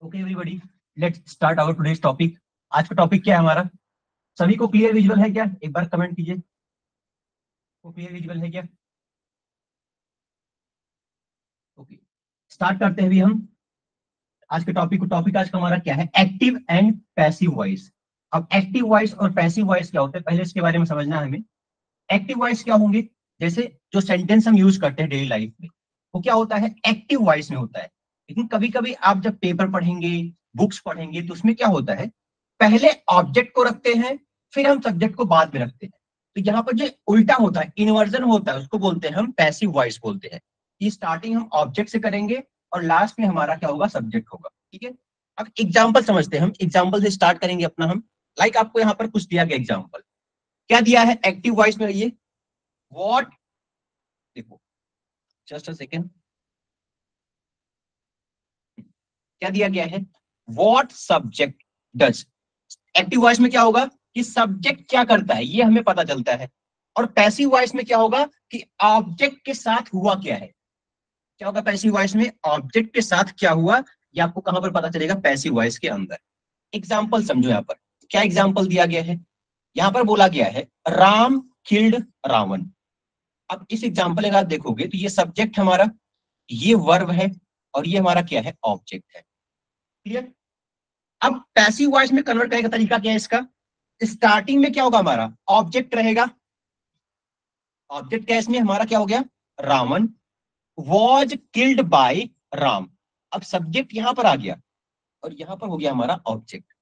Okay everybody, let's start our today's topic. आज का topic क्या है हमारा? सभी को क्लियर विजुअल है क्या? एक बार कमेंट कीजिए, को क्लियर विजुअल है क्या? ओके, स्टार्ट करते हैं अभी हम आज के टॉपिक को। टॉपिक आज का हमारा क्या है? Active and passive voice. अब एक्टिव वॉइस और पैसिव वॉइस क्या होता है, पहले इसके बारे में समझना है हमें। एक्टिव वॉइस क्या होंगे? जैसे जो सेंटेंस हम यूज करते हैं डेली लाइफ में, वो क्या होता है? एक्टिव वॉइस में होता है। लेकिन कभी कभी आप जब पेपर पढ़ेंगे, बुक्स पढ़ेंगे, तो उसमें क्या होता है, पहले ऑब्जेक्ट को रखते हैं, फिर हम सब्जेक्ट को बाद में रखते हैं। तो यहाँ पर जो उल्टा होता है, इन्वर्जन होता है, उसको बोलते हैं हम पैसिव वॉइस बोलते हैं। ये स्टार्टिंग हम ऑब्जेक्ट से करेंगे और लास्ट में हमारा क्या होगा? सब्जेक्ट होगा। ठीक है, अब एग्जाम्पल समझते हैं। हम एग्जाम्पल से स्टार्ट करेंगे अपना हम। लाइक आपको यहाँ पर कुछ दिया गया एग्जाम्पल, क्या दिया है एक्टिव वॉइस में? ये वॉट, देखो जस्ट अ सेकेंड, क्या दिया गया है? What subject does. Active voice में क्या होगा कि सब्जेक्ट क्या करता है ये हमें पता चलता है, और पैसिव वॉइस में क्या होगा कि ऑब्जेक्ट के साथ हुआ क्या है। क्या होगा पैसिव वॉइस में? ऑब्जेक्ट के साथ क्या हुआ, ये आपको कहां पर पता चलेगा? पैसिव वॉइस के अंदर। एग्जाम्पल समझो यहाँ पर, क्या एग्जाम्पल दिया गया है? यहाँ पर बोला गया है राम किल्ड रावण। अब इस एग्जाम्पल अगर आप देखोगे तो ये सब्जेक्ट हमारा, ये वर्ब है, और ये हमारा क्या है? ऑब्जेक्ट है। क्लियर? अब पैसिव वॉइस में कन्वर्ट करने का तरीका क्या है इसका? स्टार्टिंग में क्या होगा? हमारा ऑब्जेक्ट रहेगा। ऑब्जेक्ट क्या इसमें हमारा? क्या हो गया? Ravan was killed by Ram. अब सब्जेक्ट यहां पर आ गया और यहां पर हो गया हमारा ऑब्जेक्ट।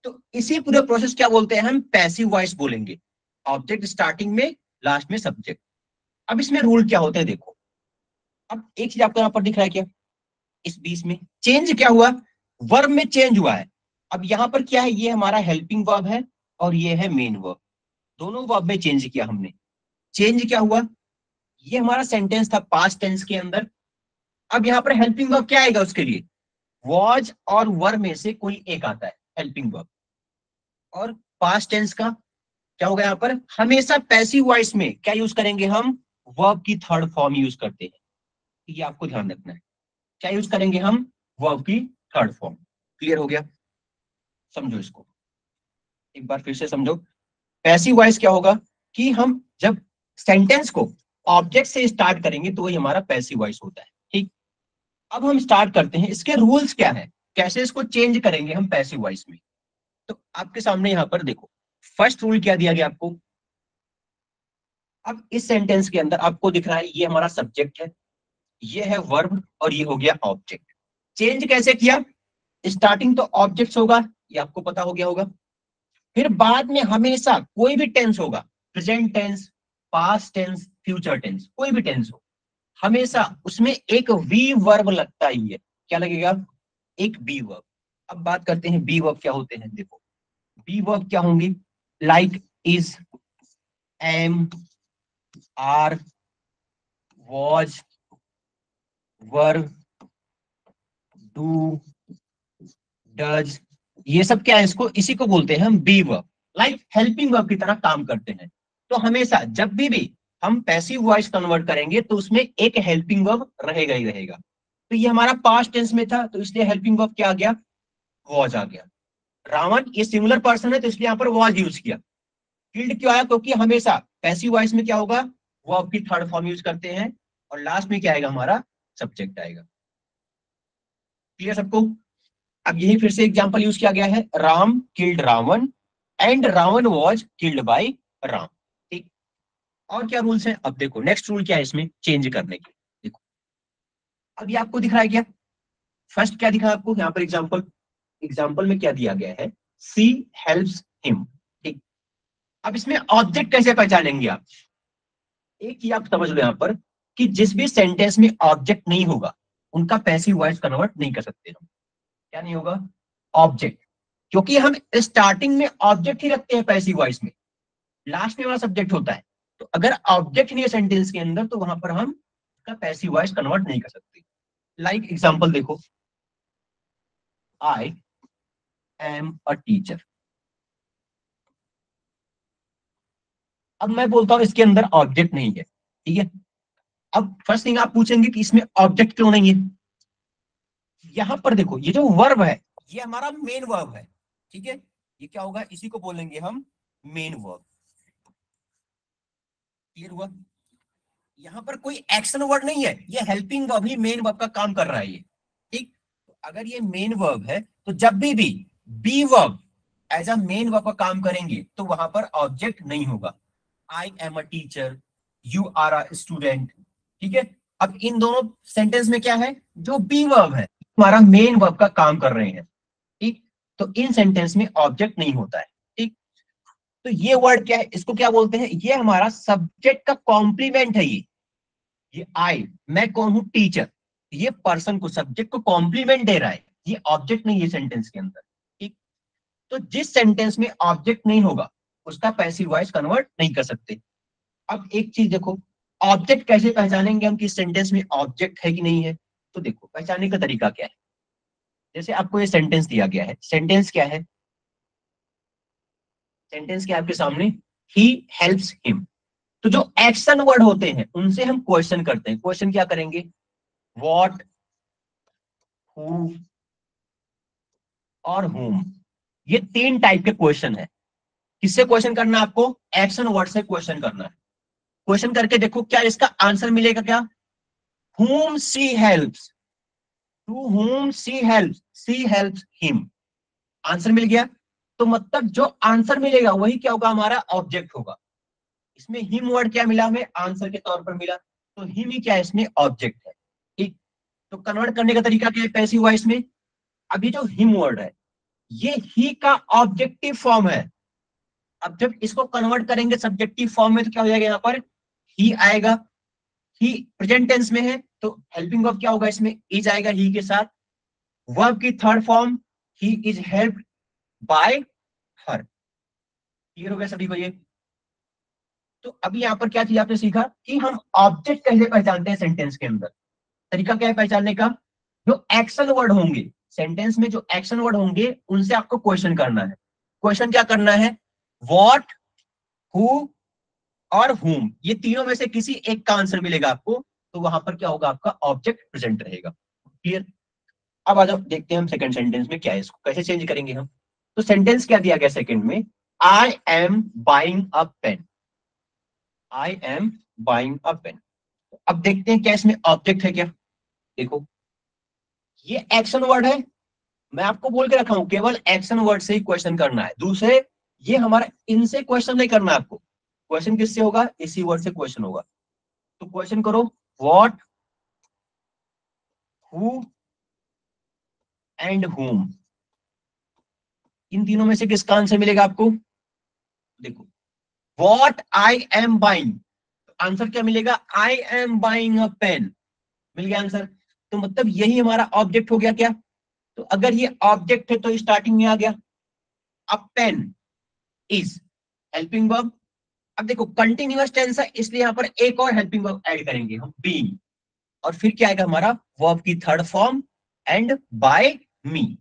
तो इसी पूरे प्रोसेस क्या बोलते हैं हम? पैसिव वॉइस बोलेंगे। ऑब्जेक्ट स्टार्टिंग में, लास्ट में सब्जेक्ट। अब इसमें रूल क्या होते हैं देखो। अब एक चीज आपको यहां पर दिख रहा है क्या? इस बीच में चेंज क्या हुआ? वर्ब में चेंज हुआ है। अब यहां पर क्या है? ये हमारा हेल्पिंग वर्ब है और ये है मेन वर्ब। दोनों वर्ब में चेंज किया हमने। चेंज क्या हुआ? ये हमारा सेंटेंस था पास्ट टेंस के अंदर। अब यहाँ पर हेल्पिंग वर्ब क्या आएगा उसके लिए? वॉज और वर में से कोई एक आता है हेल्पिंग वर्ब। और पास्ट टेंस का क्या होगा? यहाँ पर हमेशा पैसिव वॉइस में क्या यूज करेंगे हम? वर्ब की थर्ड फॉर्म यूज करते हैं। ये आपको ध्यान रखना है। क्या यूज करेंगे हम? वर्ब की थर्ड फॉर्म। क्लियर हो गया? समझो इसको एक बार फिर से समझो। पैसिव वॉइस क्या होगा कि हम जब सेंटेंस को ऑब्जेक्ट से स्टार्ट करेंगे तो वही हमारा पैसिव वॉइस होता है। ठीक, अब हम स्टार्ट करते हैं। इसके रूल्स क्या है, कैसे इसको चेंज करेंगे हम पैसिव वॉइस में। तो आपके सामने यहां पर देखो, फर्स्ट रूल क्या दिया गया आपको। अब इस सेंटेंस के अंदर आपको दिख रहा है ये हमारा सब्जेक्ट है, ये है वर्ब और ये हो गया ऑब्जेक्ट। चेंज कैसे किया? स्टार्टिंग तो ऑब्जेक्ट्स होगा, ये आपको पता हो गया होगा। फिर बाद में हमेशा कोई भी टेंस होगा, present tense, past tense, future tense, कोई भी टेंस हो, हमेशा उसमें एक वी वर्ब लगता ही है। क्या लगेगा? एक बी वर्ब। अब बात करते हैं बी वर्ब क्या होते हैं। देखो बी वर्ब क्या होंगे? Like, is, am, are, was, were, do, does, ये सब क्या है? इसको, इसी को बोलते हैं हम be verb. Like helping verb की तरह काम करते हैं। तो हमेशा जब भी हम पैसिव वॉइस कन्वर्ट करेंगे तो उसमें एक हेल्पिंग वर्ब रहेगा ही रहेगा। तो ये हमारा पास्ट टेंस में था तो इसलिए हेल्पिंग वर्ब क्या आ गया? वॉज आ गया। रावण ये सिंगुलर पर्सन है तो इसलिए यहाँ पर वॉज यूज किया। किल्ड क्यों आया? क्योंकि हमेशा पैसिव वॉइस में क्या होगा? वर्ब की थर्ड फॉर्म यूज करते हैं और लास्ट में क्या आएगा? हमारा सब्जेक्ट आएगा। क्लियर सबको? अब यही फिर से एग्जांपल यूज किया गया है, Ram killed Ravan and Ravan was killed by Ram. ठीक, और क्या रूल्स हैं? अब देखो नेक्स्ट रूल क्या है इसमें चेंज करने के। देखो अभी आपको दिख रहा है क्या? फर्स्ट क्या दिखा आपको यहाँ पर एग्जाम्पल? एग्जाम्पल में क्या दिया गया है? She helps him. ठीक, अब इसमें ऑब्जेक्ट कैसे पहचानेंगे आप? एक ही आप समझ लो यहाँ पर कि जिस भी सेंटेंस में ऑब्जेक्ट नहीं होगा उनका पैसिव वॉइस कन्वर्ट नहीं कर सकते हम। क्या नहीं होगा? ऑब्जेक्ट। क्योंकि हम स्टार्टिंग में ऑब्जेक्ट ही रखते हैं पैसिव वॉइस में, लास्ट में हमारा सब्जेक्ट होता है। तो अगर ऑब्जेक्ट नहीं है सेंटेंस के अंदर तो वहां पर हम उसका पैसिव वॉइस कन्वर्ट नहीं कर सकते। लाइक एग्जांपल देखो, आई एम अ टीचर। अब मैं बोलता हूं इसके अंदर ऑब्जेक्ट नहीं है, ठीक है। अब फर्स्ट थिंग आप पूछेंगे कि इसमें ऑब्जेक्ट क्यों नहीं है? यहां पर देखो ये जो वर्ब है ये हमारा मेन वर्ब है, ठीक है, ये क्या होगा, इसी को बोलेंगे हम मेन वर्ब। क्लियर हुआ? यहां पर कोई एक्शन वर्ड नहीं है, ये हेल्पिंग वर्ब ही मेन वर्ब का काम कर रहा है ये, ठीक। तो अगर ये मेन वर्ब है तो जब भी be verb as a main verb का काम करेंगे तो वहां पर ऑब्जेक्ट नहीं होगा। I am a teacher, you are a student, ठीक है। अब इन दोनों सेंटेंस में क्या है, जो बी वर्ब है हमारा मेन वर्ब का काम कर रहे हैं, ठीक। तो इन सेंटेंस में ऑब्जेक्ट नहीं होता है, ठीक। तो ये वर्ड क्या है, इसको क्या बोलते हैं, ये हमारा सब्जेक्ट का कॉम्प्लीमेंट है ये आई, मैं कौन हूं, टीचर, ये पर्सन को सब्जेक्ट को कॉम्प्लीमेंट दे रहा है, ये ऑब्जेक्ट नहीं है सेंटेंस के अंदर, ठीक। तो जिस सेंटेंस में ऑब्जेक्ट नहीं होगा उसका पैसिव वॉइस कन्वर्ट नहीं कर सकते। अब एक चीज देखो, ऑब्जेक्ट कैसे पहचानेंगे हम कि सेंटेंस में ऑब्जेक्ट है कि नहीं है, तो देखो पहचानने का तरीका क्या है। जैसे आपको ये सेंटेंस दिया गया है, सेंटेंस क्या है, सेंटेंस क्या है आपके सामने, ही हेल्प्स हिम। तो जो एक्शन वर्ड होते हैं उनसे हम क्वेश्चन करते हैं, क्वेश्चन क्या करेंगे, व्हाट, हु और whom, ये तीन टाइप के क्वेश्चन है। किससे क्वेश्चन करना है आपको, एक्शन वर्ड से क्वेश्चन करना है। क्वेश्चन करके देखो क्या इसका आंसर मिलेगा, क्या, whom she helps, to whom she helps him, answer मिल गया। तो मतलब जो आंसर मिलेगा वही क्या होगा, हमारा ऑब्जेक्ट होगा। इसमें हिम वर्ड क्या मिला हमें, आंसर के तौर पर मिला, तो हिम ही क्या है इसमें ऑब्जेक्ट है, ठीक। तो कन्वर्ट करने का तरीका क्या है पैसिव वॉइस में, अभी जो हिम वर्ड है ये ही का ऑब्जेक्टिव फॉर्म है। अब जब इसको कन्वर्ट करेंगे सब्जेक्टिव फॉर्म में तो क्या हो जाएगा, यहाँ पर ही आएगा, ही प्रेजेंट टेंस में है तो हेल्पिंग वर्ब क्या होगा इसमें, इज आएगा ही के साथ। वर्ब की third form, he is helped bye her. Clear हो गया सभी को ये? तो अभी यहाँ पर क्या चीज आपने सीखा कि हम ऑब्जेक्ट कैसे पहचानते हैं सेंटेंस के अंदर। तरीका क्या है पहचानने का, जो एक्शन वर्ड होंगे सेंटेंस में, जो एक्शन वर्ड होंगे उनसे आपको क्वेश्चन करना है। क्वेश्चन क्या करना है, व्हाट, हु और whom, ये तीनों में से किसी एक का आंसर मिलेगा आपको, तो वहां पर क्या होगा, आपका ऑब्जेक्ट प्रेजेंट रहेगा। क्लियर? अब आ जाओ देखते हैं हम सेकंड सेंटेंस में क्या है, इसको कैसे चेंज करेंगे हम। तो सेंटेंस क्या दिया गया सेकंड में, I am buying a pen, I am buying a pen. अब देखते हैं क्या इसमें ऑब्जेक्ट है क्या। देखो ये एक्शन वर्ड है, मैं आपको बोल के रखा हूं केवल एक्शन वर्ड से ही क्वेश्चन करना है, दूसरे ये हमारा इनसे क्वेश्चन नहीं करना है आपको। क्वेश्चन किससे होगा, इसी वर्ड से क्वेश्चन होगा। तो क्वेश्चन करो, व्हाट, हु एंड whom, इन तीनों में से किसका आंसर मिलेगा आपको। देखो what I am buying, answer क्या मिलेगा, I am buying a pen, मिल गया आंसर। तो मतलब यही हमारा ऑब्जेक्ट हो गया क्या। तो अगर ये ऑब्जेक्ट है तो स्टार्टिंग में आ गया, अब पेन इज हेल्पिंग वर्ब। अब देखो कंटिन्यूअस टेंस है इसलिए यहां पर एक और हेल्पिंग वर्ब ऐड करेंगे हम, बीइंग, और फिर क्या आएगा हमारा वर्ब की थर्ड फॉर्म एंड बाय मी।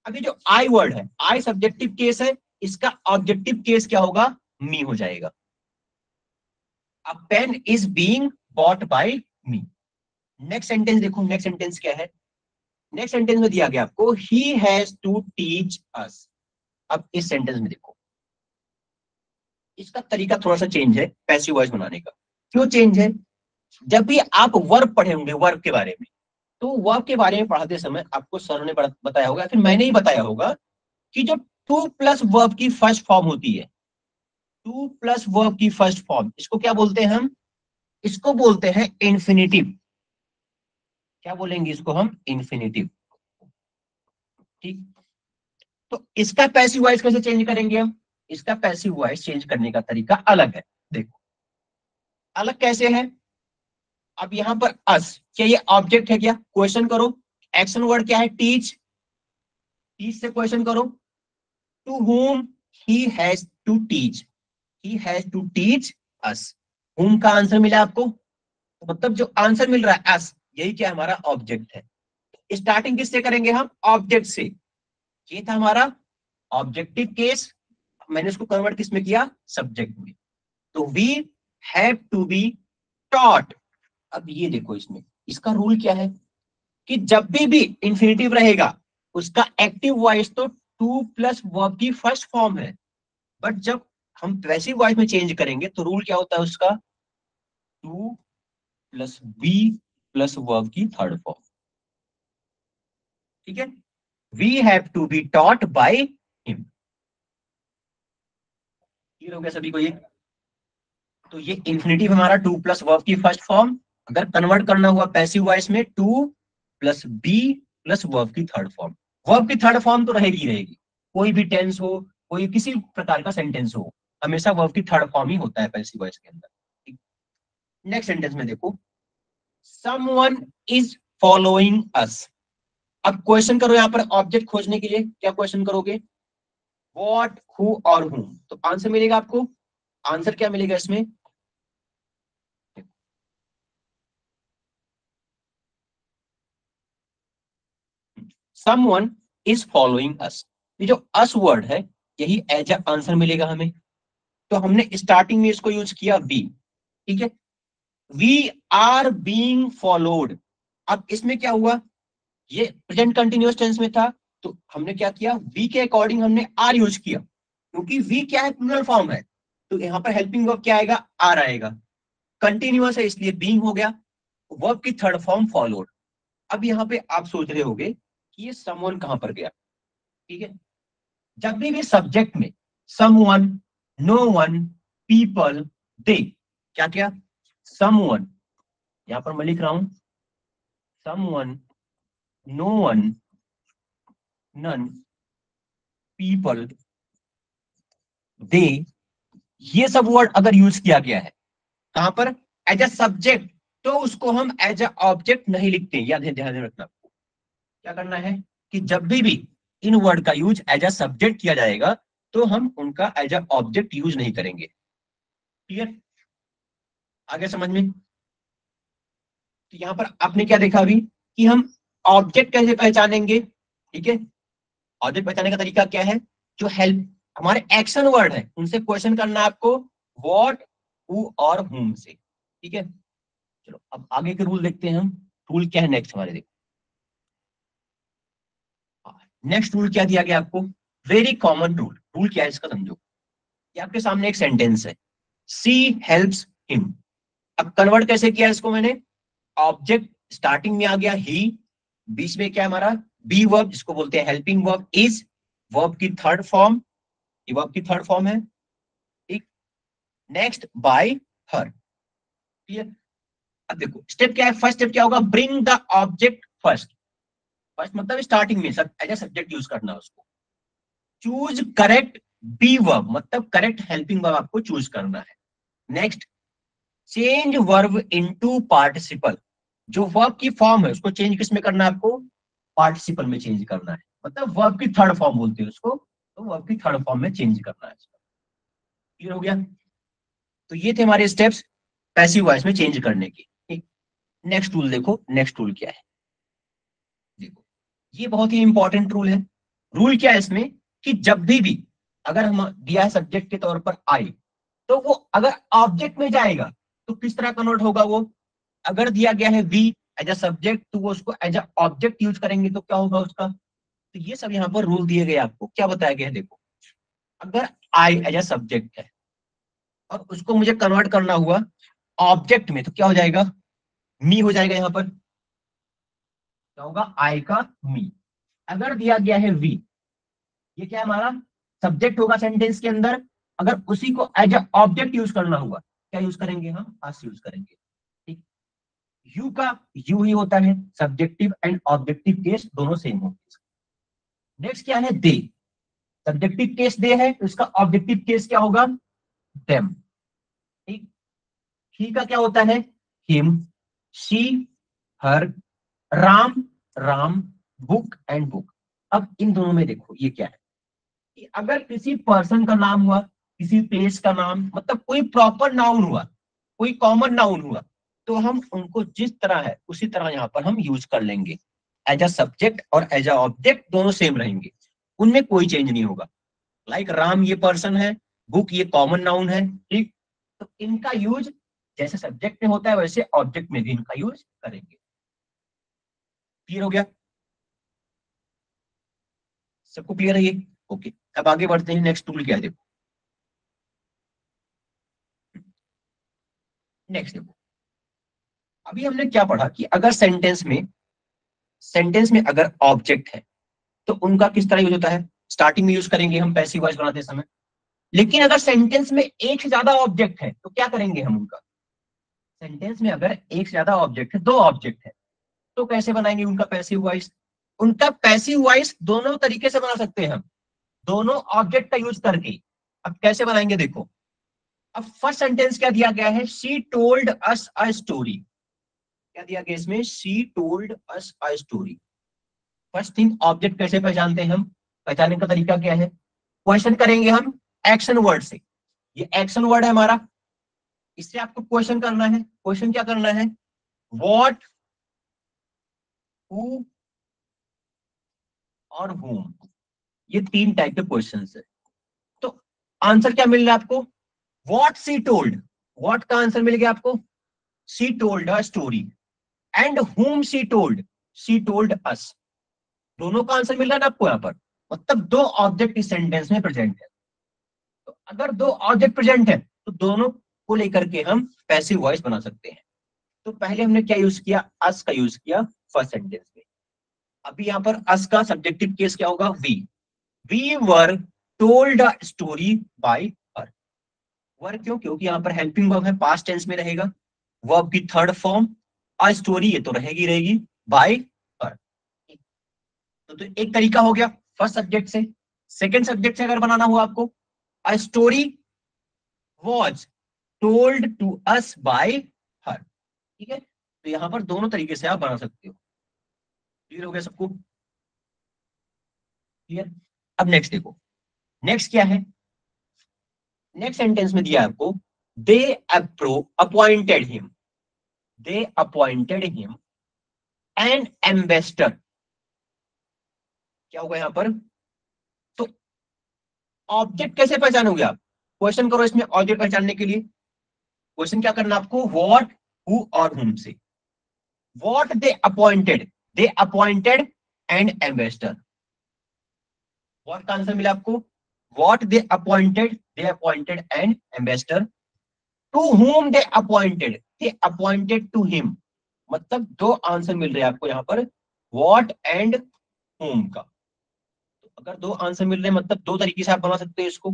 अभी जो आई वर्ड है, आई सब्जेक्टिव केस है, इसका ऑब्जेक्टिव केस क्या होगा, मी हो जाएगा। अब pen is being bought by me. Next sentence देखो, नेक्स्ट सेंटेंस क्या है, नेक्स्ट सेंटेंस में दिया गया आपको he has to teach us. अब इस सेंटेंस में देखो इसका तरीका थोड़ा सा चेंज है पैसिव वॉइस बनाने का। क्यों चेंज है, जब भी आप वर्ब पढ़े होंगे, वर्ब के बारे में, तो वर्ब के बारे में पढ़ाते समय आपको सर ने बताया होगा, फिर मैंने ही बताया होगा कि जो टू प्लस वर्ब की फर्स्ट फॉर्म होती है, टू प्लस वर्ब की फर्स्ट फॉर्म, इसको क्या बोलते हैं हम, इसको बोलते हैं इंफिनिटिव। क्या बोलेंगे इसको हम, इंफिनिटिव, ठीक। तो इसका पैसिव वॉइस कैसे चेंज करेंगे हम, इसका पैसिव वॉइस चेंज करने का तरीका अलग है। देखो अलग कैसे है, अब यहां पर अस, क्या ये ऑब्जेक्ट है क्या, क्वेश्चन करो, एक्शन वर्ड क्या है, टीच, टीच से क्वेश्चन करो, to whom he has to teach, he has to teach us, whom का आंसर मिला आपको, तो मतलब जो आंसर मिल रहा है अस, यही क्या हमारा ऑब्जेक्ट है। स्टार्टिंग किससे करेंगे हम, ऑब्जेक्ट से, ये था हमारा ऑब्जेक्टिव केस, मैंने उसको कन्वर्ट किस में किया, सब्जेक्ट में। तो we have to be taught. अब ये देखो इसमें इसका रूल क्या है, कि जब भी इंफिनिटिव रहेगा उसका एक्टिव वॉइस तो टू प्लस वर्ब की फर्स्ट फॉर्म है, बट जब हम पैसिव वॉइस में चेंज करेंगे तो रूल क्या होता है उसका, to plus be plus verb की थर्ड फॉर्म। ठीक है, we have to be taught by him. Clear हो गया सभी को ये? तो ये इंफिनिटिव हमारा टू प्लस वर्ब की फर्स्ट फॉर्म, अगर कन्वर्ट करना हुआ पैसिव वॉइस में to plus be plus verb की थर्ड फॉर्म। वर्ब की थर्ड फॉर्म तो रहेगी रहेगी, कोई भी टेंस हो, कोई किसी प्रकार का सेंटेंस हो, हमेशा वर्ब की थर्ड फॉर्म ही होता है पैसिव वॉइस के अंदर। नेक्स्ट सेंटेंस में देखो, समवन इज फॉलोइंग अस। अब क्वेश्चन करो यहां पर ऑब्जेक्ट खोजने के लिए, क्या क्वेश्चन करोगे, व्हाट, हु और whom। तो आंसर मिलेगा आपको, आंसर क्या मिलेगा इसमें, समवन इज फॉलोइंग अस। ये जो अस वर्ड है यही एज अ आंसर मिलेगा हमें। तो हमने स्टार्टिंग में इसको यूज किया वी। ठीक है, वी आर बीइंग फॉलोड। अब इसमें क्या हुआ, ये प्रेजेंट कंटिन्यूअस टेंस में था, तो हमने क्या किया, वी के अकॉर्डिंग हमने आर यूज किया, क्योंकि वी क्या है, प्लूरल फॉर्म है, तो यहाँ पर हेल्पिंग वर्ब क्या आएगा, आर आएगा। कंटिन्यूअस है इसलिए बीइंग हो गया, वर्ब की थर्ड फॉर्म फॉलोड। अब यहाँ पे आप सोच रहे होगे कि ये समवन कहां पर गया। ठीक है, जब भी सब्जेक्ट में someone, no one, people, they, क्या क्या, समवन, यहां पर मैं लिख रहा हूं someone, no one, none, people, they, ये सब वर्ड अगर यूज किया गया है कहां पर, एज अ सब्जेक्ट, तो उसको हम एज अ ऑब्जेक्ट नहीं लिखते। याद है, ध्यान रखना आपको क्या करना है, कि जब भी इन वर्ड का यूज एज अ सब्जेक्ट किया जाएगा तो हम उनका एज अ ऑब्जेक्ट यूज नहीं करेंगे। क्लियर, आगे समझ में? तो यहां पर आपने क्या देखा अभी, कि हम ऑब्जेक्ट कैसे पहचानेंगे। ठीक है, ऑब्जेक्ट पहचानने का तरीका क्या है, जो हेल्प हमारे एक्शन वर्ड है उनसे क्वेश्चन करना है आपको, व्हाट, हु और whom से। ठीक है, चलो अब आगे के रूल देखते हैं हम। रूल क्या है नेक्स्ट हमारे, देखो नेक्स्ट रूल क्या दिया गया आपको, वेरी कॉमन रूल। रूल क्या है इसका समझो, ये आपके सामने एक सेंटेंस है, सी हेल्प्स हिम। अब कन्वर्ट कैसे किया इसको मैंने, ऑब्जेक्ट स्टार्टिंग में आ गया ही, बीच में क्या है हमारा, बी वर्ब जिसको बोलते हैं हेल्पिंग वर्ब, इज वर्ब की थर्ड फॉर्म, ये वर्ब की थर्ड फॉर्म है। ठीक, नेक्स्ट बाय हर। क्लियर, अब देखो स्टेप क्या है, फर्स्ट स्टेप क्या होगा, bring the object first. First मतलब स्टार्टिंग में सब एज ए सब्जेक्ट यूज करना है उसको। चूज करेक्ट बी वर्ब, मतलब करेक्ट हेल्पिंग वर्ब आपको चूज करना है। Next, change verb into participle. जो वर्ब की फॉर्म है उसको चेंज किस में करना है आपको, पार्टिसिपल में चेंज करना है, मतलब वर्ब की थर्ड फॉर्म बोलते हैं उसको, तो वर्ब की थर्ड फॉर्म में चेंज करना है। क्लियर हो गया? तो ये थे हमारे स्टेप्स पैसिव वॉइस में चेंज करने की। नेक्स्ट रूल देखो, नेक्स्ट रूल क्या है, देखो ये बहुत ही इंपॉर्टेंट रूल है। रूल क्या है इसमें, कि जब भी अगर हम दिया है सब्जेक्ट के तौर पर आई, तो वो अगर ऑब्जेक्ट में जाएगा तो किस तरह कन्वर्ट होगा वो, अगर दिया गया है वी एज अ सब्जेक्ट तो वो उसको एज अ ऑब्जेक्ट यूज करेंगे तो क्या होगा उसका। तो ये सब यहाँ पर रूल दिए गए आपको, क्या बताया गया है देखो, अगर आई एज अ सब्जेक्ट है और उसको मुझे कन्वर्ट करना हुआ ऑब्जेक्ट में तो क्या हो जाएगा, मी हो जाएगा। यहाँ पर क्या होगा, आई का मी। अगर दिया गया है वी, ये क्या है हमारा सब्जेक्ट होगा सेंटेंस के अंदर, अगर उसी को एज अ ऑब्जेक्ट यूज करना हुआ क्या यूज करेंगे, हम आस यूज करेंगे। ठीक, यू का यू ही होता है, सब्जेक्टिव एंड ऑब्जेक्टिव केस दोनों सेम होंगे। नेक्स्ट क्या है, दे, सब्जेक्टिव केस दे है तो इसका ऑब्जेक्टिव केस क्या होगा, देम। ठीक, ही का क्या होता है, him, she, her, Ram, Ram, book and book. अब इन दोनों में देखो ये क्या है, कि अगर किसी पर्सन का नाम हुआ, किसी प्लेस का नाम, मतलब कोई प्रॉपर नाउन हुआ, कोई कॉमन नाउन हुआ, तो हम उनको जिस तरह है उसी तरह यहाँ पर हम यूज कर लेंगे। एज अ सब्जेक्ट और एज अ ऑब्जेक्ट दोनों सेम रहेंगे, उनमें कोई चेंज नहीं होगा। लाइक राम ये पर्सन है, बुक ये कॉमन नाउन है। ठीक, तो इनका यूज जैसे सब्जेक्ट में होता है वैसे ऑब्जेक्ट में भी इनका यूज करेंगे। क्लियर हो गया? सबको क्लियर है ये? ओके, अब आगे बढ़ते हैं। नेक्स्ट टूल क्या है, देखो। नेक्स्ट देखो, अभी हमने क्या पढ़ा कि अगर सेंटेंस में अगर ऑब्जेक्ट है तो उनका किस तरह यूज होता है। स्टार्टिंग में यूज करेंगे हम पैसिव वॉइस बनाते समय। लेकिन अगर सेंटेंस में एक से ज्यादा ऑब्जेक्ट है तो क्या करेंगे हम उनका। सेंटेंस में अगर एक से ज्यादा ऑब्जेक्ट है, दो ऑब्जेक्ट है, तो कैसे बनाएंगे उनका पैसिव वॉइस। उनका पैसिव वॉइस दोनों तरीके से बना सकते हैं हम, दोनों ऑब्जेक्ट का यूज करके। अब कैसे बनाएंगे देखो। अब फर्स्ट सेंटेंस क्या दिया गया है, she told us a story. क्या दिया गया इसमें, she told us a story. First thing, object कैसे पहचानते हैं हम, पहचानने का तरीका क्या है। क्वेश्चन करेंगे हम एक्शन वर्ड से। ये एक्शन वर्ड है हमारा, इससे आपको क्वेश्चन करना है। क्वेश्चन क्या करना है, व्हाट, हु और whom। ये तीन टाइप के क्वेश्चन है। तो आंसर क्या मिल रहा है आपको, व्हाट सी टोल्ड। व्हाट का आंसर मिल गया आपको, सी told a story. And whom C told us. दोनों का आंसर मिल रहा है ना आपको यहाँ पर। मतलब दो ऑब्जेक्ट इस सेंटेंस में प्रेजेंट है। तो अगर दो ऑब्जेक्ट प्रेजेंट है तो दोनों को लेकर के हम पैसिव वॉइस बना सकते हैं। तो पहले हमने क्या यूज किया, अस का यूज किया फर्स्ट सेंटेंस में। अभी यहाँ पर अस का सब्जेक्टिव केस क्या होगा, we were told a story by her. Were क्यों, क्योंकि यहाँ पर हेल्पिंग वर्ब है, पास्ट टेंस में रहेगा। वर्ब की थर्ड फॉर्म, अ स्टोरी, ये तो रहेगी रहेगी बाय हर। तो एक तरीका हो गया फर्स्ट सब्जेक्ट से। सेकंड सब्जेक्ट से अगर बनाना हो आपको, a story was told to us by her. ठीक है, तो यहां पर दोनों तरीके से आप बना सकते हो। क्लियर हो गया सबको? क्लियर। अब नेक्स्ट देखो, नेक्स्ट क्या है। नेक्स्ट सेंटेंस में दिया है आपको, they appointed him, they appointed him an ambassador. क्या होगा यहां पर, तो ऑब्जेक्ट कैसे पहचानोगे आप। क्वेश्चन करो इसमें ऑब्जेक्ट पहचानने के लिए। क्वेश्चन क्या करना आपको, व्हाट, हु और whom से। What they appointed and ambassador. What का आंसर मिला आपको, what they appointed and ambassador. To whom they appointed to him. मतलब दो आंसर मिल रहे हैं आपको यहाँ पर, व्हाट एंड whom का। तो अगर दो आंसर मिल रहे हैं मतलब दो तरीके से आप बना सकते हैं इसको।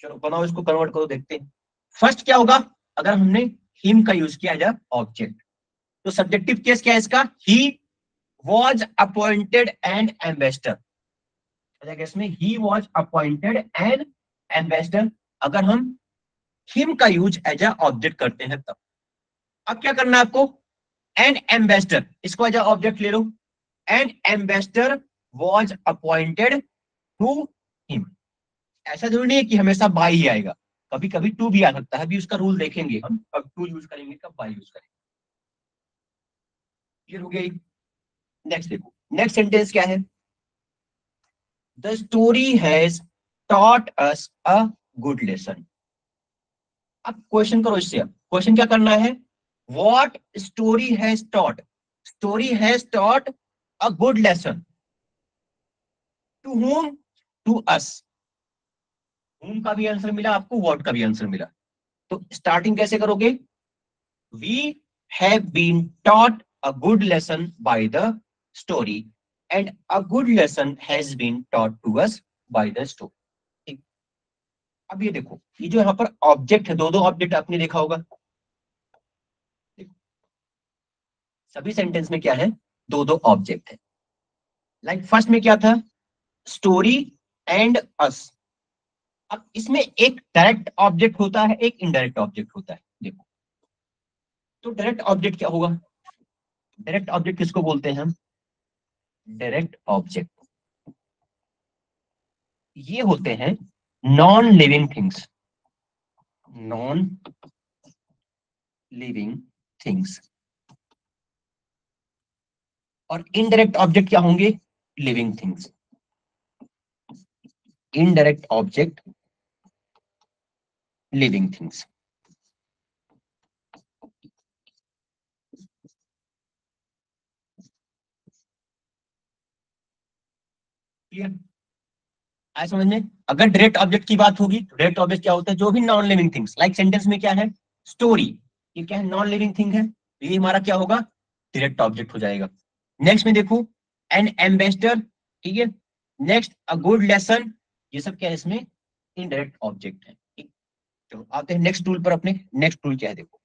चलो बनाओ इसको, कन्वर्ट करो, देखते हैं। फर्स्ट क्या होगा, अगर हमने हिम का यूज किया एज ऑब्जेक्ट, तो सब्जेक्टिव केस क्या है इसका, he was appointed and ambassador. इसमें he was appointed and ambassador. अगर हम हिम का यूज एज ऑब्जेक्ट करते हैं तब। अब क्या करना है आपको, एन एम्बेसडर, इसको एज ऑब्जेक्ट ले लो। An ambassador was appointed to him. ऐसा जरूरी नहीं है कि हमेशा बाय ही आएगा, कभी कभी टू भी आ सकता है। अभी उसका रूल देखेंगे हम, कब टू यूज करेंगे कब बाय यूज करेंगे। क्लियर हो गया? नेक्स्ट देखो, नेक्स्ट सेंटेंस क्या है, the story has taught us a good lesson. अब क्वेश्चन करो इससे। अब क्वेश्चन क्या करना है, what story has taught, story has taught a good lesson to whom, to us. whom का भी आंसर मिला आपको, व्हाट का भी आंसर मिला। तो स्टार्टिंग कैसे करोगे, we have been taught a good lesson by the story and a good lesson has been taught to us by the story. अब ये देखो, ये जो यहाँ पर ऑब्जेक्ट है, दो दो ऑब्जेक्ट आपने देखा होगा। देखो, सभी सेंटेंस में क्या है, दो दो ऑब्जेक्ट है। लाइक फर्स्ट में क्या था, स्टोरी एंड अस। अब इसमें एक डायरेक्ट ऑब्जेक्ट होता है, एक इनडायरेक्ट ऑब्जेक्ट होता है। देखो, तो डायरेक्ट ऑब्जेक्ट क्या होगा, डायरेक्ट ऑब्जेक्ट किसको बोलते हैं हम, डायरेक्ट ऑब्जेक्ट ये होते हैं non living things, non living things. और इनडायरेक्ट ऑब्जेक्ट क्या होंगे, living things. Indirect object living things. Clear? आया समझ में? अगर डायरेक्ट ऑब्जेक्ट की बात होगी तो डायरेक्ट ऑब्जेक्ट क्या होता है, जो भी non living things, like sentence में क्या है, स्टोरी, ये क्या है, नॉन लिविंग थिंग है, तो ये हमारा क्या होगा, डायरेक्ट ऑब्जेक्ट हो जाएगा। नेक्स्ट में देखो, एन एम्बेसडर, ठीक है। नेक्स्ट अ गुड लेसन, ये सब क्या है इसमें, इनडायरेक्ट ऑब्जेक्ट है, ठीक। चलो आते हैं नेक्स्ट टूल पर अपने। नेक्स्ट टूल क्या है देखो,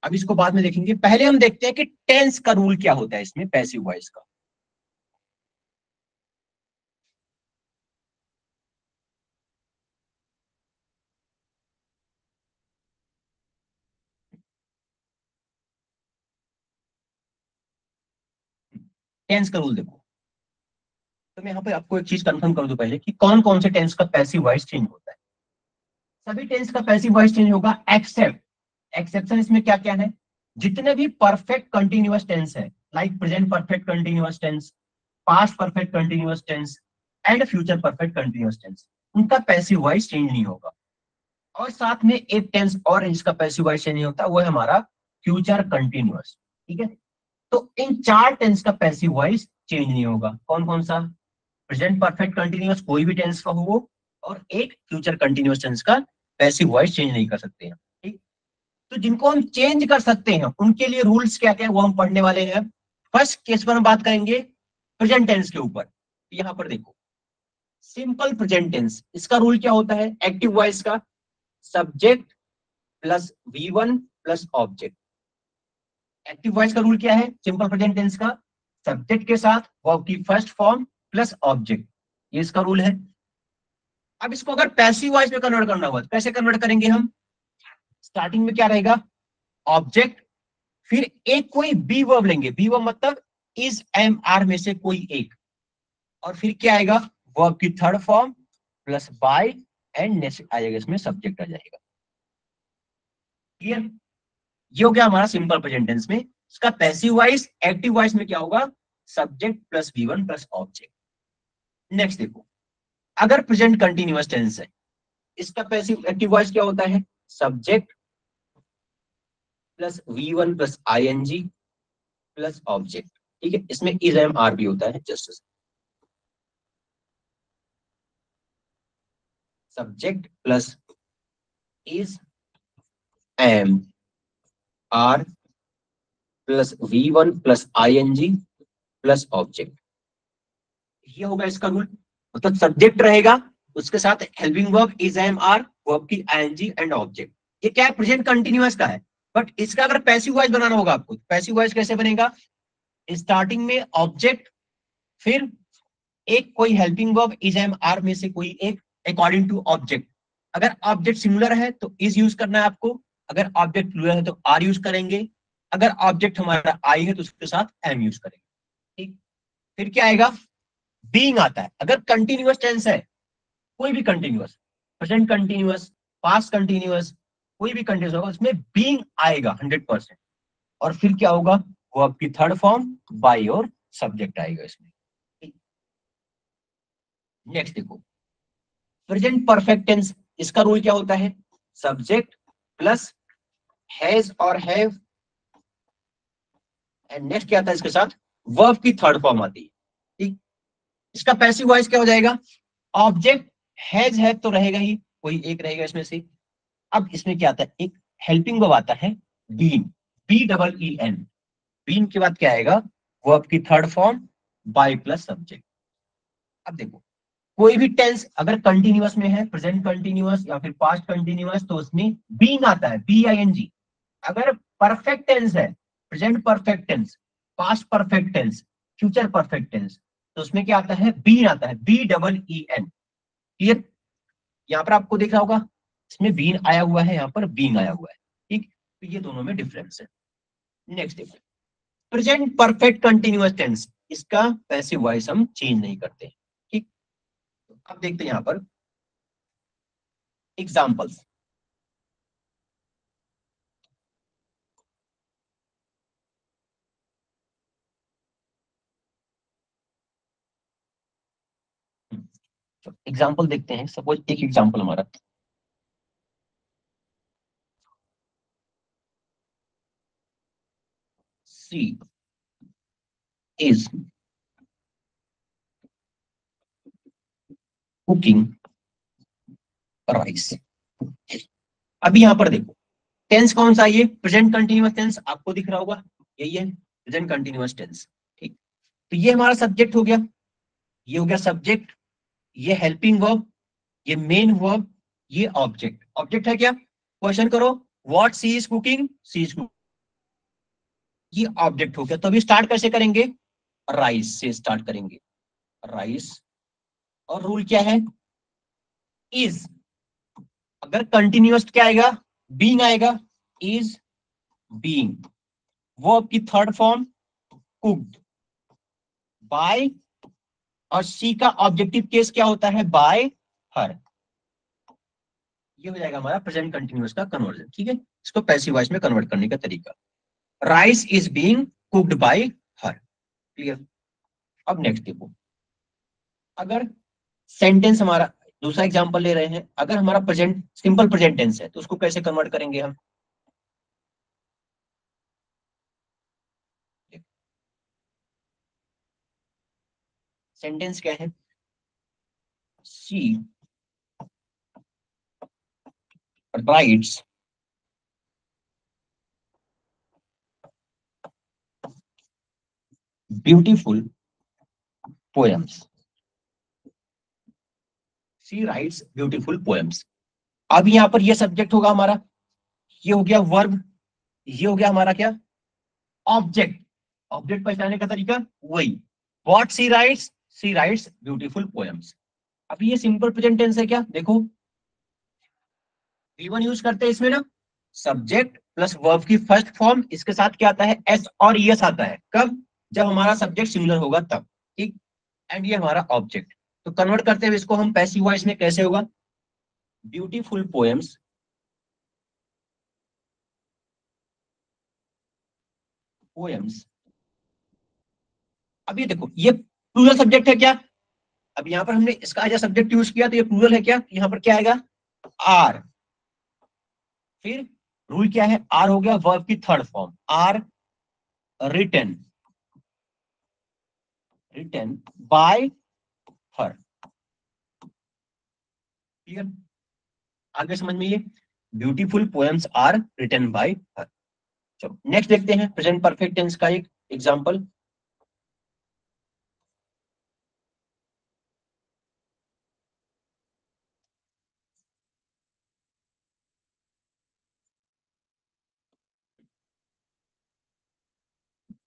अब इसको बाद में देखेंगे, पहले हम देखते हैं कि टेंस का रूल क्या होता है इसमें, पैसिव वॉइस का। टेंस का रूल देखो, तो मैं यहाँ पे आपको एक चीज कंफर्म कर दूं पहले, कि कौन कौन से टेंस का पैसिव वॉइस चेंज होता है। सभी टेंस का पैसिव वॉइस चेंज होगा, एक्सेप्ट, एक्सेप्शन इसमें क्या क्या है, जितने भी परफेक्ट कंटिन्यूअस टेंस है, like present perfect continuous tense, past perfect continuous tense and future perfect continuous tense, उनका पैसिव वॉइस चेंज नहीं होगा। और साथ में एक टेंस और है जिसका पैसिव वॉइस चेंज नहीं होता, वो है हमारा फ्यूचर कंटिन्यूअस, ठीक है। तो इन चार टेंस का पैसिव वॉइस चेंज नहीं होगा। कौन कौन सा, प्रेजेंट परफेक्ट कंटिन्यूअस कोई भी टेंस का हो वो, और एक फ्यूचर कंटिन्यूअस टेंस का पैसिव वॉइस चेंज नहीं कर सकते हैं, ठीक। तो जिनको हम चेंज कर सकते हैं उनके लिए रूल्स क्या क्या है वो हम पढ़ने वाले हैं। फर्स्ट केस पर हम बात करेंगे प्रेजेंट टेंस के ऊपर। यहां पर देखो, सिंपल प्रेजेंट टेंस, इसका रूल क्या होता है, एक्टिव वॉइस का, subject plus V one plus object. Active voice का रूल क्या है सिंपल प्रेजेंट टेंस का, सब्जेक्ट के साथ वर्ब की फर्स्ट फॉर्म प्लस ऑब्जेक्ट, ये इसका रूल है। अब इसको अगर पैसिव वॉइस में कन्वर्ट करना हुआ तो कैसे कन्वर्ट करेंगे हम, स्टार्टिंग में क्या रहेगा, ऑब्जेक्ट, फिर एक कोई बी वर्ब लेंगे, बी वर्ब मतलब इज एम आर में से कोई एक, और फिर क्या आएगा, वर्ब की third form plus by, and next आ जाएगा इसमें सब्जेक्ट आ जाएगा। क्लियर? ये हो गया हमारा सिंपल प्रेजेंट टेंस में। इसका पैसिव वॉइस, एक्टिव वॉइस में क्या होगा, subject plus V one plus object. Next देखो, अगर प्रेजेंट कंटिन्यूअस टेंस है, इसका पैसिव एक्टिव वॉइस क्या होता है, subject plus V one plus I N G plus object, ठीक है। इसमें इज एम आर भी होता है, just subject plus is am are plus V one plus I N G plus object, ये होगा इसका रूल। मतलब सब्जेक्ट रहेगा, उसके साथ helping verb is am are, verb की आईएनजी एंड ऑब्जेक्ट। ये क्या है, प्रेजेंट कंटिन्यूअस का है। बट इसका अगर पैसिव वॉइस बनाना होगा आपको, पैसिव वॉइस कैसे बनेगा, स्टार्टिंग में ऑब्जेक्ट, फिर एक कोई helping verb is am are में से कोई एक, अकॉर्डिंग टू ऑब्जेक्ट। अगर ऑब्जेक्ट सिमिलर है तो इज यूज करना है आपको, अगर ऑब्जेक्ट प्लूरल है तो आर यूज करेंगे, अगर ऑब्जेक्ट हमारा आई है तो उसके साथ एम यूज करेंगे, ठीक। फिर क्या आएगा, बीइंग आता है। अगर कंटिन्यूअस टेंस है, कोई भी continuous, present continuous, past continuous, कोई भी कंटिन्यूअस होगा उसमें बीइंग आएगा 100%। और फिर क्या होगा, वो आपकी थर्ड फॉर्म बाई और सब्जेक्ट आएगा इसमें। नेक्स्ट देखो, प्रेजेंट परफेक्ट टेंस, इसका रूल क्या होता है, सब्जेक्ट प्लस हैज और हैव, एंड नेक्स्ट क्या आता है इसके साथ, वर्ब की थर्ड फॉर्म आती है, ठीक। इसका पैसिव वॉइस क्या हो जाएगा, ऑब्जेक्ट हैज है तो रहेगा ही, कोई एक रहेगा इसमें से। अब इसमें क्या आता है, एक हेल्पिंग वर्ब आता है, been, B double E N, been के बाद क्या आएगा, वर्ब की third form by plus subject. अब देखो, कोई भी टेंस अगर कंटिन्यूअस में है, प्रेजेंट कंटिन्यूअस या फिर पास्ट कंटिन्यूअस, तो उसमें बीइंग आता है, बी आई एन जी। अगर परफेक्ट टेंस है, present perfect tense, past perfect tense, future perfect tense, तो उसमें क्या आता है, बीन आता है, B double E N. Clear? यहाँ पर आपको दिख रहा होगा, इसमें बीन आया हुआ है, यहाँ पर बीइंग आया हुआ है, ठीक। तो ये दोनों में डिफरेंस है। नेक्स्ट देखो, प्रेजेंट परफेक्ट कंटिन्यूअस टेंस, इसका पैसिव वॉइस हम चेंज नहीं करते, ठीक। अब देखते हैं यहाँ पर एग्जाम्पल्स। एग्जाम्पल देखते हैं, सपोज एक एग्जाम्पल हमारा, सी इज कुकिंग राइस। अभी यहां पर देखो टेंस कौन सा है, ये प्रेजेंट कंटिन्यूअस टेंस आपको दिख रहा होगा, यही है प्रेजेंट कंटिन्यूअस टेंस। ठीक, तो ये हमारा सब्जेक्ट हो गया, ये हो गया सब्जेक्ट, ये हेल्पिंग वर्ब, ये मेन वर्ब, ये ऑब्जेक्ट। ऑब्जेक्ट है क्या, क्वेश्चन करो, what she is cooking, she is cooking, ये ऑब्जेक्ट हो गया। तो अभी स्टार्ट कैसे करेंगे, राइस से स्टार्ट करेंगे, राइस। और रूल क्या है, इज, अगर कंटिन्यूअस क्या आएगा, बीइंग आएगा, इज बीइंग। वर्ब की थर्ड फॉर्म कुक्ड, बाय, और सी का ऑब्जेक्टिव केस क्या होता है, बाय हर। ये हो जाएगा हमारा प्रेजेंट कंटिन्यूअस का कन्वर्जन। ठीक है, इसको पैसिव वॉइस में कन्वर्ट करने का तरीका, rice is being cooked bye her. Clear. अब नेक्स्ट देखो, अगर सेंटेंस हमारा, दूसरा एग्जांपल ले रहे हैं, अगर हमारा प्रेजेंट सिंपल प्रेजेंट टेंस है तो उसको कैसे कन्वर्ट करेंगे हम। सेंटेंस क्या है, she writes beautiful poems, she writes beautiful poems. अब यहां पर ये सब्जेक्ट होगा हमारा, ये हो गया वर्ब, ये हो गया हमारा क्या, ऑब्जेक्ट। ऑब्जेक्ट पहचानने का तरीका वही, what she writes beautiful poems. अब ये सिंपल प्रेजेंट टेंस है क्या, देखो V1 यूज करते हैं इसमें ना, सब्जेक्ट प्लस वर्ब की फर्स्ट फॉर्म, इसके साथ क्या आता है, एस और ईएस आता है, कब, जब हमारा सब्जेक्ट सिंगुलर होगा तब। ठीक, एंड ये हमारा ऑब्जेक्ट। तो कन्वर्ट करते हुए इसको हम पैसिव वॉइस में कैसे होगा, ब्यूटीफुल पोएम्स, पोएम्स। अब ये देखो ये प्लूरल सब्जेक्ट है क्या, अब यहां पर हमने इसका एज सब्जेक्ट यूज किया तो ये प्लूरल है क्या, यहां पर क्या आएगा, आर। फिर रूल क्या है, आर हो गया वर्ब की third form, are written, written by her. Clear, आगे समझ में ये, beautiful poems are written by her. चलो नेक्स्ट देखते हैं प्रेजेंट परफेक्ट टेंस का एक एग्जांपल।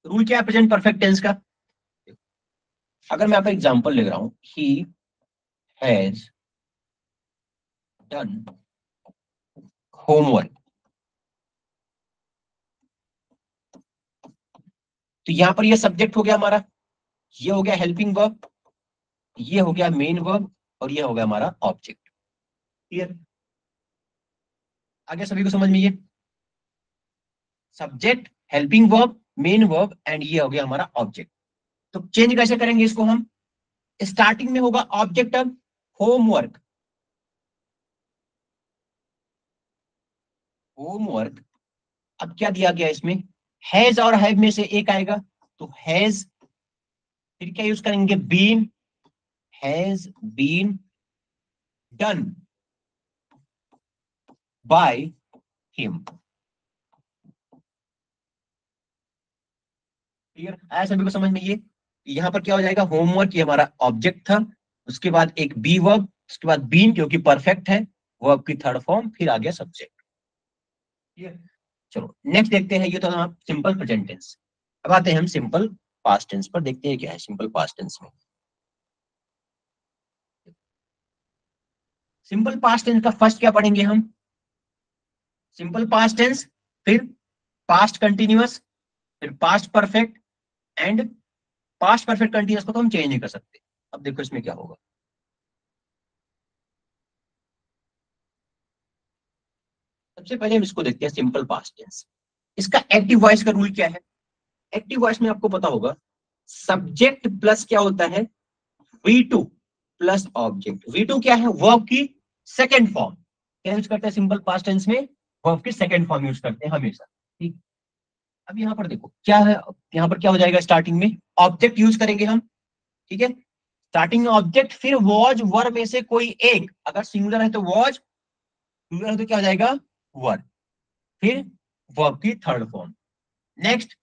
रूल क्या है प्रेजेंट परफेक्ट टेंस का, अगर मैं आपका एग्जांपल ले रहा हूं, ही हैज डन होमवर्क, तो यहां पर ये सब्जेक्ट हो गया हमारा, ये हो गया हेल्पिंग वर्ब, ये हो गया मेन वर्ब, और ये हो गया हमारा ऑब्जेक्ट। क्लियर, आगे सभी को समझ में ये, subject, helping verb, main verb, and ये हो गया हमारा ऑब्जेक्ट। तो चेंज कैसे करेंगे इसको हम, स्टार्टिंग में होगा ऑब्जेक्ट, अब होमवर्क, होमवर्क। अब क्या दिया गया इसमें, हैज और हैव में से एक आएगा, तो हैज, फिर क्या यूज करेंगे, been, has been done by him. Clear आया सभी को समझ में ये, यहां पर क्या हो जाएगा, होमवर्क ये हमारा ऑब्जेक्ट था, उसके बाद एक बी वर्ब, उसके बाद बीन क्योंकि परफेक्ट है, वर्ब की थर्ड फॉर्म, फिर आ गया सब्जेक्ट। क्लियर, चलो नेक्स्ट देखते हैं, ये तो हम सिंपल प्रेजेंट टेंस। अब आते हैं हम सिंपल पास्ट टेंस पर, देखते हैं क्या है सिंपल पास्ट टेंस में। सिंपल पास्ट टेंस का फर्स्ट क्या पढ़ेंगे हम, सिंपल पास्ट टेंस, फिर पास्ट कंटिन्यूअस, फिर past perfect, and past perfect continuous को तो हम चेंज नहीं कर सकते। अब देखो इसमें क्या होगा, सबसे पहले हम इसको देखते हैं सिंपल पास्ट टेंस। इसका एक्टिव वॉइस का रूल क्या है, एक्टिव वॉइस में आपको पता होगा, सब्जेक्ट प्लस क्या होता है, V2 प्लस ऑब्जेक्ट। V2 क्या है, वर्ब की सेकेंड फॉर्म, क्या यूज करते हैं सिंपल पास्ट टेंस में, वर्ब की सेकेंड फॉर्म यूज करते हैं हमेशा। ठीक, अब यहां पर देखो क्या है, यहां पर क्या हो जाएगा, स्टार्टिंग में ऑब्जेक्ट यूज करेंगे हम। ठीक है, स्टार्टिंग ऑब्जेक्ट, फिर वॉज वर में से कोई एक, अगर सिंगुलर है तो वॉज, प्लूरल है तो क्या हो जाएगा वर, फिर वर्ब की third form. Next,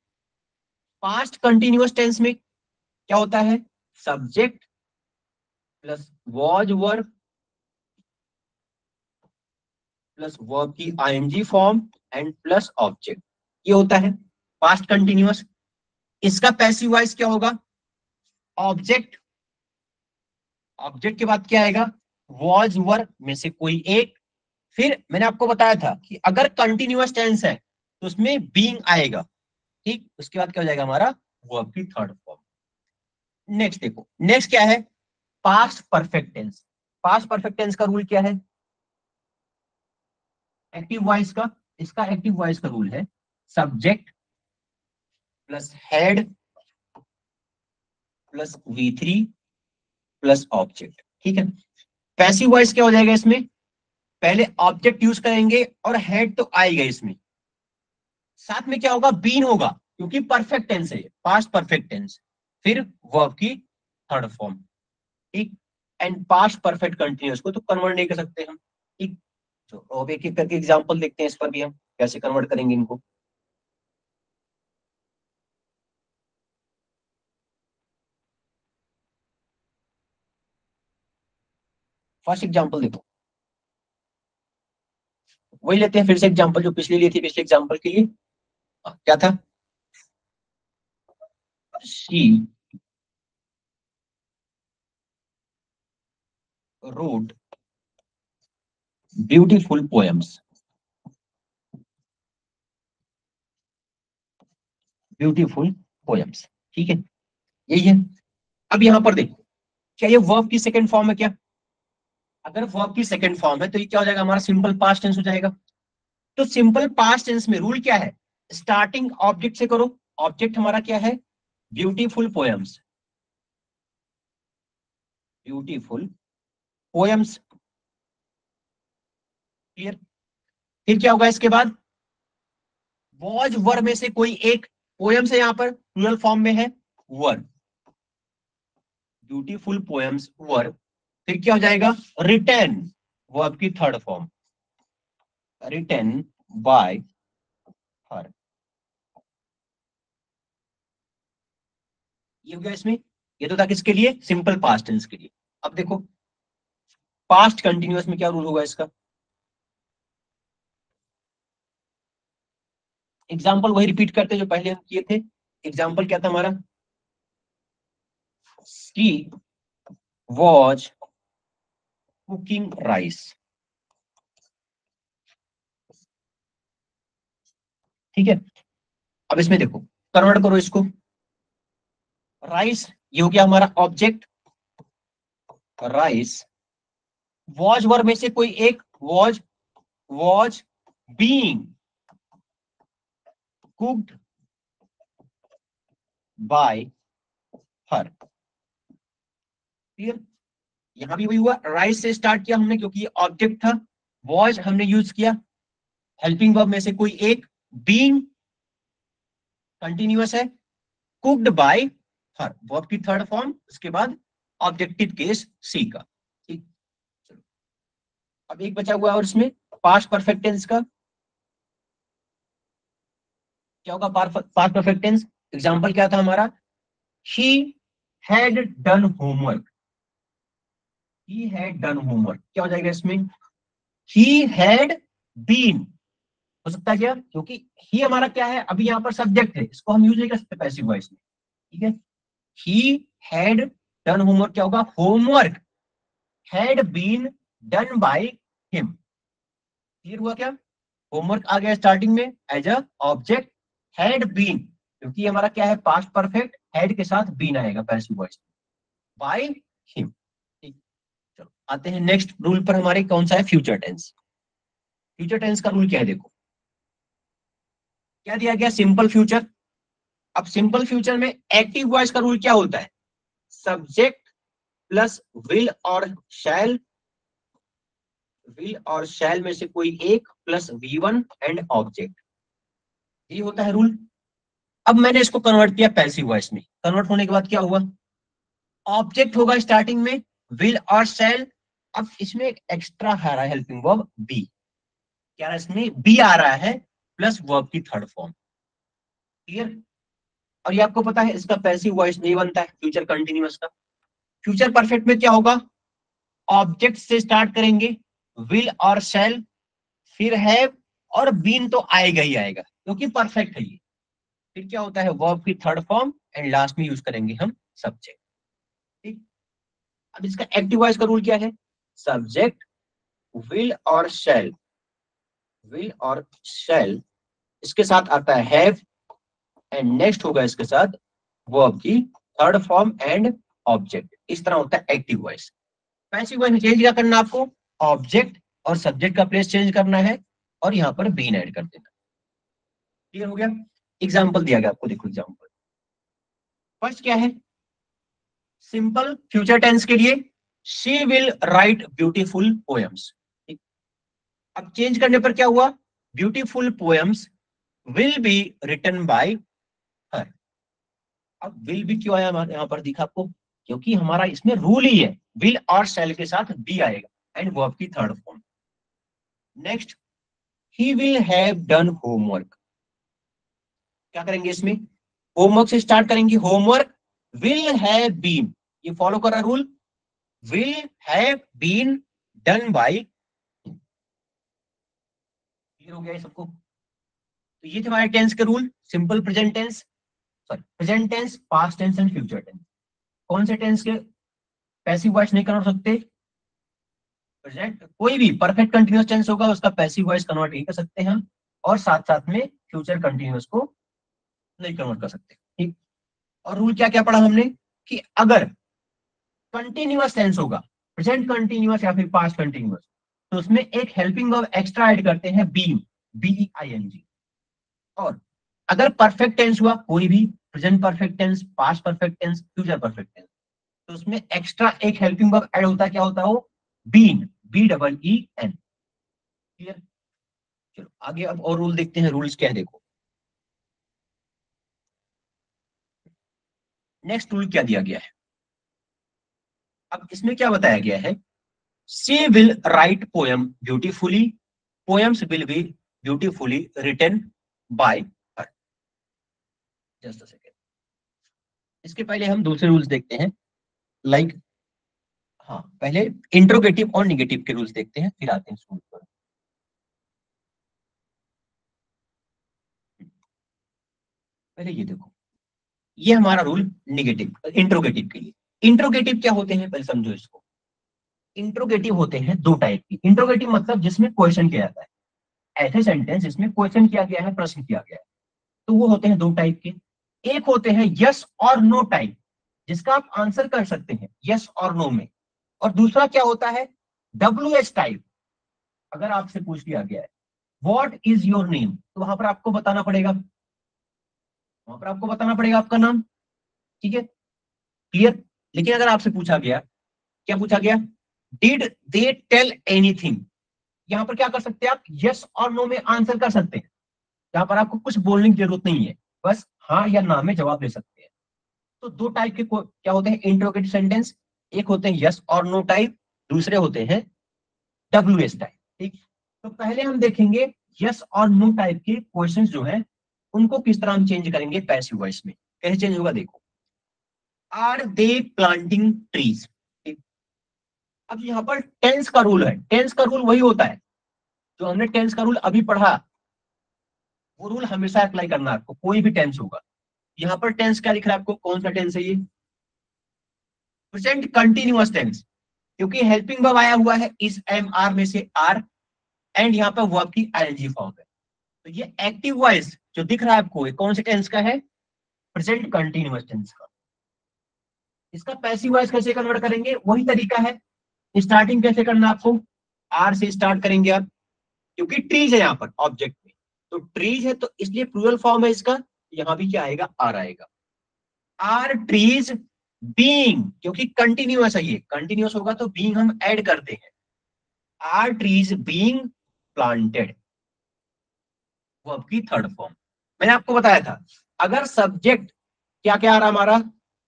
past continuous tense में क्या होता है, subject plus was were plus verb की ING form and plus object, ये होता है पास्ट कंटिन्यूअस। इसका पैसिव वॉइस क्या होगा, ऑब्जेक्ट, ऑब्जेक्ट के बाद क्या आएगा, वॉज वर में से कोई एक, फिर मैंने आपको बताया था कि अगर कंटिन्यूअस टेंस है तो उसमें बीइंग आएगा, ठीक, उसके बाद क्या हो जाएगा हमारा वर्ब की थर्ड फॉर्म। नेक्स्ट देखो, नेक्स्ट क्या है, past perfect tense. Past perfect tense का रूल क्या है, एक्टिव वॉइस का, इसका एक्टिव वॉइस का रूल है subject plus had plus V3 plus object, ठीक है। पैसिव वॉइस क्या हो जाएगा, इसमें पहले ऑब्जेक्ट यूज करेंगे और हेड तो आएगा इसमें, साथ में क्या होगा, बीन होगा, क्योंकि परफेक्ट टेंस है, पास्ट परफेक्ट टेंस, फिर वर्ब की थर्ड फॉर्म, ठीक। एंड पास्ट परफेक्ट कंटिन्यूअस को तो कन्वर्ट नहीं कर सकते हम, ठीक। तो अब एक एक करके एग्जांपल देखते हैं इस पर भी, हम कैसे कन्वर्ट करेंगे इनको। फर्स्ट एग्जांपल देखो, वही लेते हैं फिर से एग्जांपल जो पिछले लिए थी, पिछले एग्जांपल के लिए क्या था, she wrote beautiful poems, beautiful poems, ठीक है, यही है। अब यहां पर देखो, क्या ये वर्ब की सेकंड फॉर्म है क्या, अगर वर्ब की सेकंड फॉर्म है तो ये क्या हो जाएगा, हमारा सिंपल पास्ट टेंस हो जाएगा। तो सिंपल पास्ट टेंस में रूल क्या है, स्टार्टिंग ऑब्जेक्ट से करो, ऑब्जेक्ट हमारा क्या है, beautiful poems, beautiful poems, clear. फिर क्या होगा इसके बाद, वॉज वर में से कोई एक, पोएम्स है यहाँ पर प्लूरल फॉर्म में है, वर, ब्यूटीफुल पोएम्स वर, फिर क्या हो जाएगा, रिटन, वर्ब की third form, written by her, ये हो गया इसमें। ये तो था किसके लिए, सिंपल पास्ट टेंस के लिए। अब देखो पास्ट कंटिन्यूअस में क्या रूल होगा इसका, एग्जाम्पल वही रिपीट करते जो पहले हम किए थे। एग्जाम्पल क्या था हमारा, शी वॉज कुकिंग राइस, ठीक है। अब इसमें देखो, कन्वर्ट करो इसको, राइस ये हो गया हमारा ऑब्जेक्ट, राइस, वॉज वर में से कोई एक, was, was being cooked bye her, clear. यहां भी वही हुआ, राइस से स्टार्ट किया हमने क्योंकि ये ऑब्जेक्ट था, वॉज हमने यूज किया, हेल्पिंग वर्ब में से कोई एक, बीइंग कंटिन्यूअस है, कुक्ड बाय हर, वर्ब की थर्ड फॉर्म, उसके बाद ऑब्जेक्टिव केस सी का, ठीक। चलो अब एक बचा हुआ है और इसमें पास्ट परफेक्ट टेंस का क्या होगा, पास्ट परफेक्ट टेंस, एग्जांपल क्या था हमारा, he had done homework, he had done homework, क्या हो जाएगा इसमें, ही हैड बीन, हो सकता है क्या, क्योंकि ही हमारा क्या है, अभी यहाँ पर सब्जेक्ट है, इसको हम यूज नहीं कर सकते पैसिव वॉइस में, ठीक है। ही हैड डन होमवर्क क्या होगा, homework had been done by him, clear हुआ क्या, होमवर्क आ गया स्टार्टिंग में as a object, had been क्योंकि हमारा क्या है पास्ट परफेक्ट, हैड के साथ बीन आएगा पैसिव वॉइस, बाय हिम, ठीक। चलो आते हैं नेक्स्ट रूल पर, हमारे कौन सा है, फ्यूचर टेंस। फ्यूचर टेंस का रूल क्या है, देखो क्या दिया गया, सिंपल फ्यूचर। अब सिंपल फ्यूचर में एक्टिव वॉइस का रूल क्या होता है, सब्जेक्ट प्लस विल और शैल, विल और शैल में से कोई एक प्लस V1 एंड ऑब्जेक्ट, ये होता है रूल। अब मैंने इसको कन्वर्ट किया पैसिव वॉइस में, कन्वर्ट होने के बाद क्या हुआ, ऑब्जेक्ट होगा स्टार्टिंग में विल और शैल। अब इसमें एक एक्स्ट्रा आ रहा है हेल्पिंग वर्ब बी, क्या रहा है इसमें बी आ रहा है प्लस वर्ब की थर्ड फॉर्म। क्लियर? और ये आपको पता है इसका पैसिव वॉइस नहीं बनता है फ्यूचर कंटिन्यूअस का। फ्यूचर परफेक्ट में क्या होगा, ऑब्जेक्ट से स्टार्ट करेंगे विल और शैल, फिर हैव और बीन तो आएगा ही आएगा क्योंकि परफेक्ट है ये। फिर क्या होता है वर्ब की थर्ड फॉर्म एंड लास्ट में यूज करेंगे हम सब्जेक्ट। ठीक, अब इसका एक्टिव वॉइस का रूल क्या है, सब्जेक्ट विल और शैल, विल और शैल इसके साथ आता है हैव एंड नेक्स्ट होगा इसके साथ वर्ब की थर्ड फॉर्म एंड ऑब्जेक्ट। इस तरह होता है एक्टिव वॉइस। पैसिव वॉइस में चेंज क्या करना आपको, ऑब्जेक्ट और सब्जेक्ट का प्लेस चेंज करना है और यहाँ पर बीन ऐड कर देना। क्लियर हो गया? एग्जाम्पल दिया गया आपको, देखो एग्जाम्पल फर्स्ट क्या है, सिंपल फ्यूचर टेंस के लिए she will write beautiful poems. अब चेंज करने पर क्या हुआ, beautiful poems will be written by her. अब विल भी क्यों आया हमारे यहाँ पर दिखा आपको, क्योंकि हमारा इसमें रूल ही है विल और शैल के साथ बी आएगा एंड वर्ब की third form. Next, he will have done homework. क्या करेंगे इसमें, होमवर्क से स्टार्ट करेंगे, होमवर्क विल हैव बीन, ये फॉलो कर रहा rule, will have been done by. Clear हो गया ये सबको? तो ये थे हमारे टेंस के rule, simple present tense, sorry present tense, past tense and future tense. कौन से टेंस के पैसिव वॉइस नहीं कर सकते, प्रेजेंट कोई भी परफेक्ट कंटिन्यूअस टेंस होगा उसका पैसिव वॉइस कन्वर्ट नहीं कर सकते हम, और साथ साथ में फ्यूचर कंटिन्यूअस को नहीं कन्वर्ट कर सकते। ठीक, और रूल क्या क्या पढ़ा हमने कि अगर कंटिन्यूअस टेंस होगा, प्रेजेंट कंटिन्यूअस या फिर पास्ट कंटिन्यूअस, तो उसमें एक हेल्पिंग वर्ब एक्स्ट्रा ऐड करते हैं बीइंग, बीईआईएनजी। और अगर परफेक्ट टेंस हुआ कोई भी, present perfect tense, past perfect tense, future perfect tense, तो उसमें एक्स्ट्रा एक हेल्पिंग वर्ब ऐड होता है, क्या होता है वो, been, B double E N. Clear? चलो आगे अब और रूल देखते हैं, रूल्स क्या है देखो। नेक्स्ट रूल क्या दिया गया है, अब इसमें क्या बताया गया है, she will write poem beautifully, poems will be beautifully written by her. Just a second, इसके पहले हम दूसरे रूल्स देखते हैं, लाइक हाँ पहले इंट्रोगेटिव और निगेटिव के रूल्स देखते हैं फिर आते हैं रूल पर। पहले ये देखो, ये हमारा रूल निगेटिव इंट्रोगेटिव के लिए। इंट्रोगेटिव क्या होते हैं पहले समझो इसको। इंट्रोगेटिव होते हैं दो टाइप की, इंट्रोगेटिव मतलब जिसमें क्वेश्चन किया जाता है, ऐसे सेंटेंस जिसमें क्वेश्चन किया गया है, प्रश्न किया गया है, तो वो होते हैं दो टाइप के। एक होते हैं यस और नो टाइप, जिसका आप आंसर कर सकते हैं यस और नो में, और दूसरा क्या होता है WH टाइप। अगर आपसे पूछ लिया गया है व्हाट इज योर नेम, तो वहां पर आपको बताना पड़ेगा, वहां पर आपको बताना पड़ेगा आपका नाम। ठीक है, क्लियर? लेकिन अगर आपसे पूछा गया, क्या पूछा गया, डिड दे टेल एनीथिंग, यहां पर क्या कर सकते हैं आप, यस और नो में आंसर कर सकते हैं, यहां पर आपको कुछ बोलने की जरूरत नहीं है, बस हाँ या ना में जवाब दे सकते हैं। तो दो टाइप के क्या होते हैं इंट्रोगेटिव सेंटेंस, एक होते हैं यस और नो टाइप, दूसरे होते हैं WH टाइप। ठीक, तो पहले हम देखेंगे यस और नो टाइप के क्वेश्चंस जो है उनको किस तरह हम चेंज करेंगे पैसिव वॉइस में, कैसे चेंज होगा देखो। Are they planting trees. अब यहाँ पर टेंस का रूल है, टेंस का रूल वही होता है जो हमने टेंस का रूल अभी पढ़ा, वो रूल हमेशा अप्लाई करना है आपको, कोई भी टेंस होगा। यहाँ पर टेंस क्या लिख रहा है आपको, कौन सा टेंस है ये, प्रेजेंट कंटिन्यूअस टेंस, क्योंकि हेल्पिंग वर्ब आया हुआ है इस एम आर में से आर, एंड यहाँ पर वर्ब की आईएनजी फॉर्म है। तो ये एक्टिव वॉइस जो दिख रहा है आपको, ये कौन से टेंस का है, प्रेजेंट कंटिन्यूअस टेंस का। इसका पैसिव वॉइस कैसे कन्वर्ट करेंगे, वही तरीका है। स्टार्टिंग कैसे करना आपको, आर से स्टार्ट करेंगे आप, क्योंकि ट्रीज है यहाँ पर ऑब्जेक्ट में, तो ट्रीज है तो इसलिए प्लूरल फॉर्म है इसका, यहाँ भी क्या आएगा, आर आएगा। आर ट्रीज बीइंग, क्योंकि कंटिन्यूअस है, ये कंटिन्यूअस होगा तो बीइंग हम ऐड करते हैं, are trees being planted, verb की थर्ड फॉर्म। मैंने आपको बताया था अगर सब्जेक्ट क्या क्या आ रहा हमारा,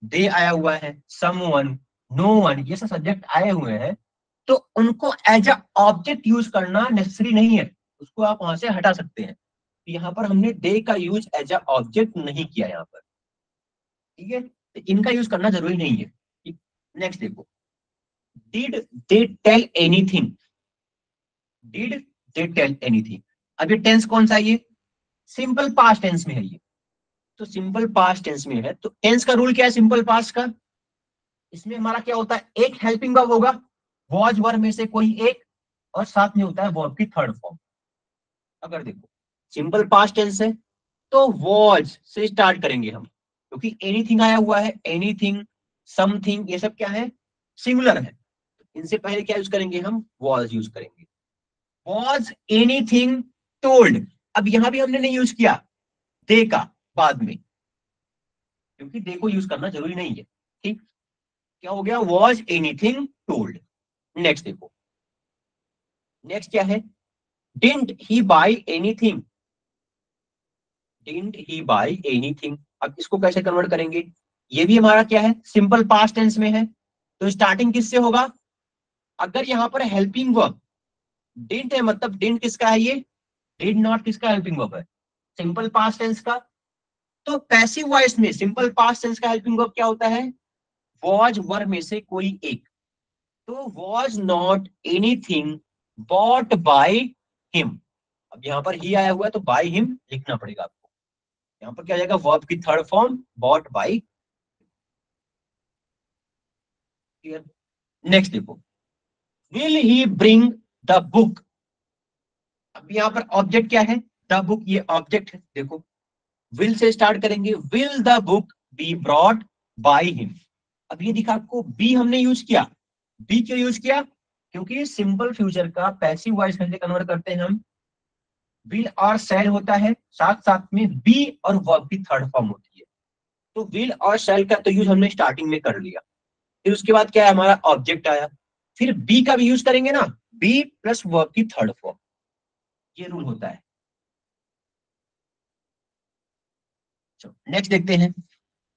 दे आया हुआ है, समवन, नो वन, ये सब सब्जेक्ट आए हुए हैं, तो उनको एज अ ऑब्जेक्ट यूज करना नेसेसरी नहीं है, उसको आप वहां से हटा सकते हैं। यहाँ पर हमने दे का यूज एज अ ऑब्जेक्ट नहीं किया यहाँ पर, ठीक है, तो इनका यूज करना जरूरी नहीं है। नेक्स्ट देखो, did they tell anything, did they tell anything. अब ये टेंस कौन सा है, ये सिंपल पास्ट टेंस में है ये, तो सिंपल पास्ट टेंस में है, तो टेंस का रूल क्या है सिंपल पास्ट का, इसमें हमारा क्या होता है, एक हेल्पिंग वर्ब होगा, वॉज वर्ब में से कोई एक, और साथ में होता है वर्ब की थर्ड फॉर्म। अगर देखो सिंपल पास्ट टेंस है तो वॉज से स्टार्ट करेंगे हम, क्योंकि एनीथिंग आया हुआ है, एनीथिंग, समथिंग, ये सब क्या है, सिंगुलर है, इनसे पहले क्या यूज करेंगे हम, वॉज यूज करेंगे। वॉज एनीथिंग टोल्ड, अब यहां भी हमने नहीं यूज किया दे का, बाद में, क्योंकि दे को यूज करना जरूरी नहीं है, ठीक, क्या हो गया, वॉज एनीथिंग टोल्ड। नेक्स्ट देखो, नेक्स्ट क्या है, didn't he buy anything, didn't he buy anything. अब इसको कैसे कन्वर्ट करेंगे, ये भी हमारा क्या है, सिंपल पास्ट टेंस में है, तो स्टार्टिंग किससे होगा, अगर यहां पर हेल्पिंग वर्ब डिडंट है, मतलब डिडंट किसका है, ये डिड नॉट किसका हेल्पिंग वर्ब है, सिंपल पास्ट टेंस का, तो पैसिव वॉइस में सिंपल पास्ट टेंस का हेल्पिंग वर्ब क्या होता है, वॉज वर्ब में से कोई एक, तो was not anything bought by him. अब यहाँ पर ही आया हुआ है तो बाय हिम लिखना पड़ेगा आपको, यहाँ पर क्या जाएगा, वर्ब की third form bought by. Next देखो, will he bring the book, अब यहाँ पर ऑब्जेक्ट क्या है, द बुक, ये ऑब्जेक्ट है, देखो विल से स्टार्ट करेंगे, will the book be brought by him. अब ये दिखा आपको, बी हमने यूज किया, बी क्यों यूज किया, क्योंकि सिंपल फ्यूचर का पैसिव वॉइस कैसे कन्वर्ट करते हैं हम, विल और शैल होता है, साथ साथ में बी और वर्ब की थर्ड फॉर्म होती है, तो विल और शैल का तो यूज हमने स्टार्टिंग में कर लिया, फिर उसके बाद क्या है, हमारा ऑब्जेक्ट आया, फिर बी का भी यूज करेंगे ना, बी प्लस वर्ब की थर्ड फॉर्म, ये रूल होता है। नेक्स्ट देखते हैं,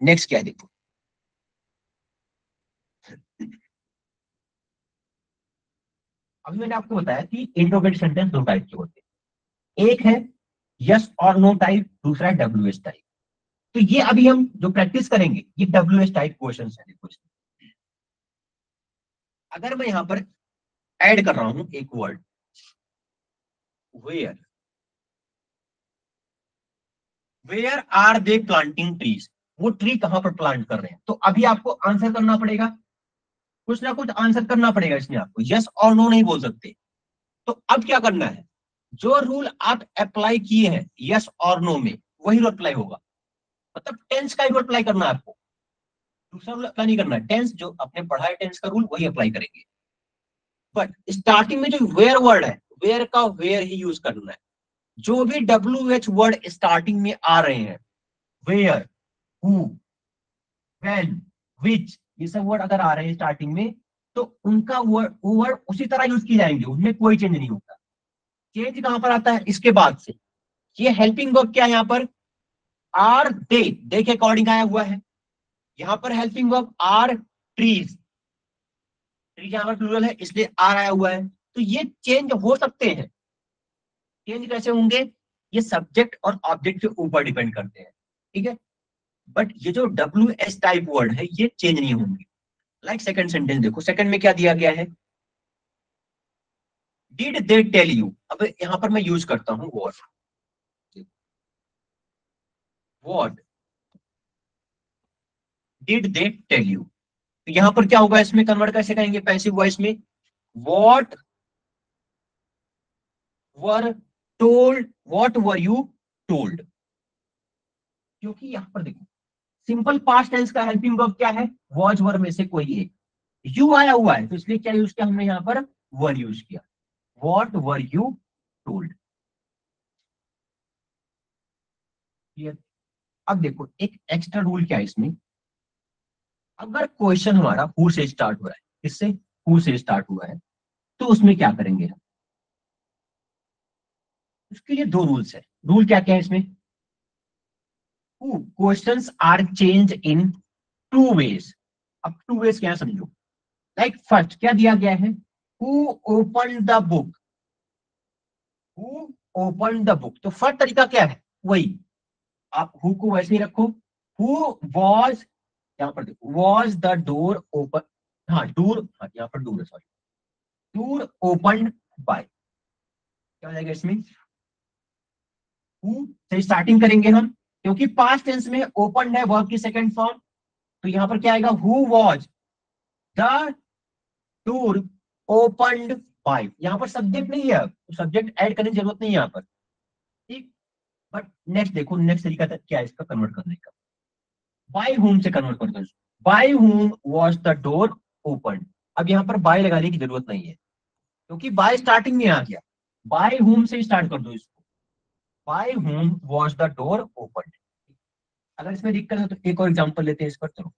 नेक्स्ट क्या है देखो, अभी मैंने आपको बताया कि इंट्रोगेटिव सेंटेंस दो टाइप के होते हैं, एक है यस और नो टाइप, दूसरा है डब्ल्यू एस टाइप। तो ये अभी हम जो प्रैक्टिस करेंगे ये डब्ल्यू एस टाइप क्वेश्चन है, देखो अगर मैं यहां पर ऐड कर रहा हूं एक word, where, where are they planting trees, वो ट्री कहां पर प्लांट कर रहे हैं, तो अभी आपको आंसर करना पड़ेगा, कुछ ना कुछ आंसर करना पड़ेगा इसमें आपको, यस और नो नहीं बोल सकते। तो अब क्या करना है, जो रूल आप अप्लाई किए हैं यस और नो में वही रूल अप्लाई होगा, मतलब टेंस का रूल अप्लाई करना है आपको, दूसरा रूल अप्लाई नहीं करना है, टेंस जो आपने पढ़ा है टेंस का रूल वही अप्लाई करेंगे। बट स्टार्टिंग में जो वेयर वर्ड है, वेयर का वेयर ही यूज करना है, जो भी डब्ल्यू एच वर्ड स्टार्टिंग में आ रहे हैं, वेयर, हु, व्हेन, विच, ये सब वर्ड अगर आ रहे हैं स्टार्टिंग में, तो उनका वर्ड उसी तरह यूज किए जाएंगे, उनमें कोई चेंज नहीं होता। चेंज कहां पर आता है, इसके बाद से, ये हेल्पिंग वर्ब क्या है यहाँ पर, आर दे के अकॉर्डिंग आया हुआ है, यहाँ पर helping verb are trees, trees यहाँ पर प्लूरल है इसलिए आर आया हुआ है, तो ये चेंज हो सकते हैं, चेंज कैसे होंगे, ये सब्जेक्ट और ऑब्जेक्ट के ऊपर डिपेंड करते हैं, ठीक है, बट ये जो डब्ल्यू एस टाइप वर्ड है ये चेंज नहीं होंगे। लाइक सेकंड सेंटेंस देखो, सेकंड में क्या दिया गया है, डिड दे टेल यू, अब यहां पर मैं यूज करता हूं what did they tell you, तो यहां पर क्या होगा, इसमें कन्वर्ट कैसे करेंगे पैसिव वॉइस में, what were told, what were you told, क्योंकि यहां पर देखो सिंपल पास्ट टेंस का हेल्पिंग वर्ब क्या है, वॉज वर्ब में से कोई एक, यू आया हुआ है तो इसलिए क्या यूज किया हमने यहाँ पर, वर यूज किया, व्हाट वर यू टोल्ड। अब देखो एक एक्स्ट्रा रूल क्या है इसमें, अगर क्वेश्चन हमारा हु से स्टार्ट हुआ है, किससे, हु से स्टार्ट हुआ है, तो उसमें क्या करेंगे हम, उसके लिए दो रूल्स है, रूल क्या क्या है इसमें, who questions are change in two ways. अब टू वेज क्या है समझो। लाइक फर्स्ट क्या दिया गया है, who open the book, who open the book, तो फर्स्ट तरीका क्या है, वही आप हु को वैसे ही रखो। हु वॉज, यहाँ पर देखो वॉज द डोर ओपन, हाँ डोर, हाँ यहाँ पर डोर है, सॉरी, डोर ओपन बाय, क्या हो जाएगा इसमें, हु से स्टार्टिंग करेंगे हम, क्योंकि पास्ट टेंस में ओपन है वर्ब की सेकंड फॉर्म, तो यहाँ पर क्या आएगा, who was the door opened by, यहाँ पर सब्जेक्ट नहीं है, तो सब्जेक्ट ऐड करने की जरूरत नहीं है यहाँ पर, ठीक। बट नेक्स्ट देखो, नेक्स्ट तरीका क्या है इसका कन्वर्ट करने का, बाय होम से कन्वर्ट कर दो इसको, by whom was the door open. अब यहाँ पर बाय लगाने की जरूरत नहीं है, क्योंकि बाय स्टार्टिंग में आ गया, बाय होम से स्टार्ट कर दो इसको, by whom was the door open. अगर इसमें दिक्कत है तो एक और एग्जांपल लेते हैं इस पर, चलो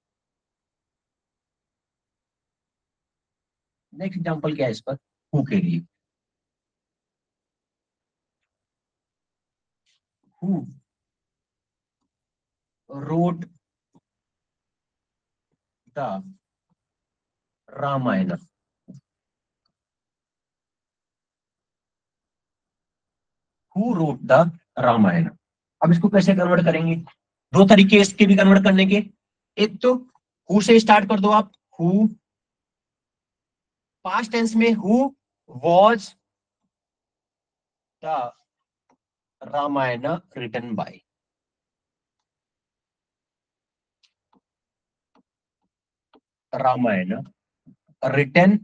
नेक्स्ट एग्जांपल क्या है इस पर, हु के लिए, who wrote the Ramayana, who wrote the Ramayana. अब इसको कैसे कन्वर्ट करेंगे, दो तरीके इसके भी कन्वर्ट करने के, एक तो हु से स्टार्ट कर दो आप, हु, पास्ट टेंस में who was the Ramayana written by, Ramayana written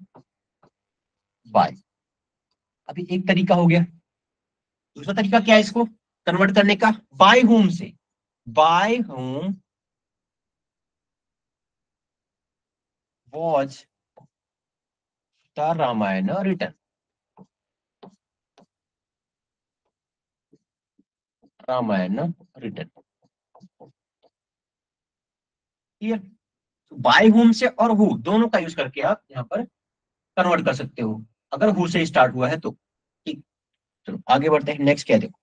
by. अभी एक तरीका हो गया, दूसरा तरीका क्या है इसको कन्वर्ट करने का, बाय होम से, by whom was the Ramayana written, Ramayana written, clear. By whom से और हु दोनों का यूज करके आप यहाँ पर कन्वर्ट कर सकते हो, अगर हु से स्टार्ट हुआ है तो, ठीक। चलो आगे बढ़ते हैं, नेक्स्ट क्या देखो,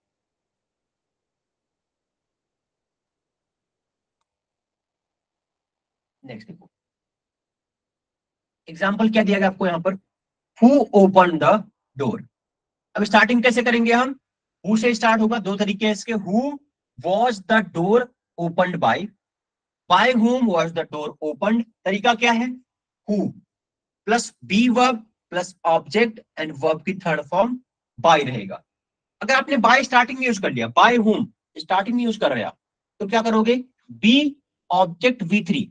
नेक्स्ट देखो एग्जाम्पल क्या दिया गया आपको यहाँ पर, हु ओपन द डोर। अब स्टार्टिंग कैसे करेंगे हम, हु से स्टार्ट होगा, दो तरीके हैं इसके, who was the door opened by whom was the door opened, तरीका क्या है, who plus be verb plus object and verb की थर्ड फॉर्म बाय रहेगा। अगर आपने बाय स्टार्टिंग में यूज कर लिया, बाय whom स्टार्टिंग में यूज कर रहे हैं आप, तो क्या करोगे, बी ऑब्जेक्ट V3,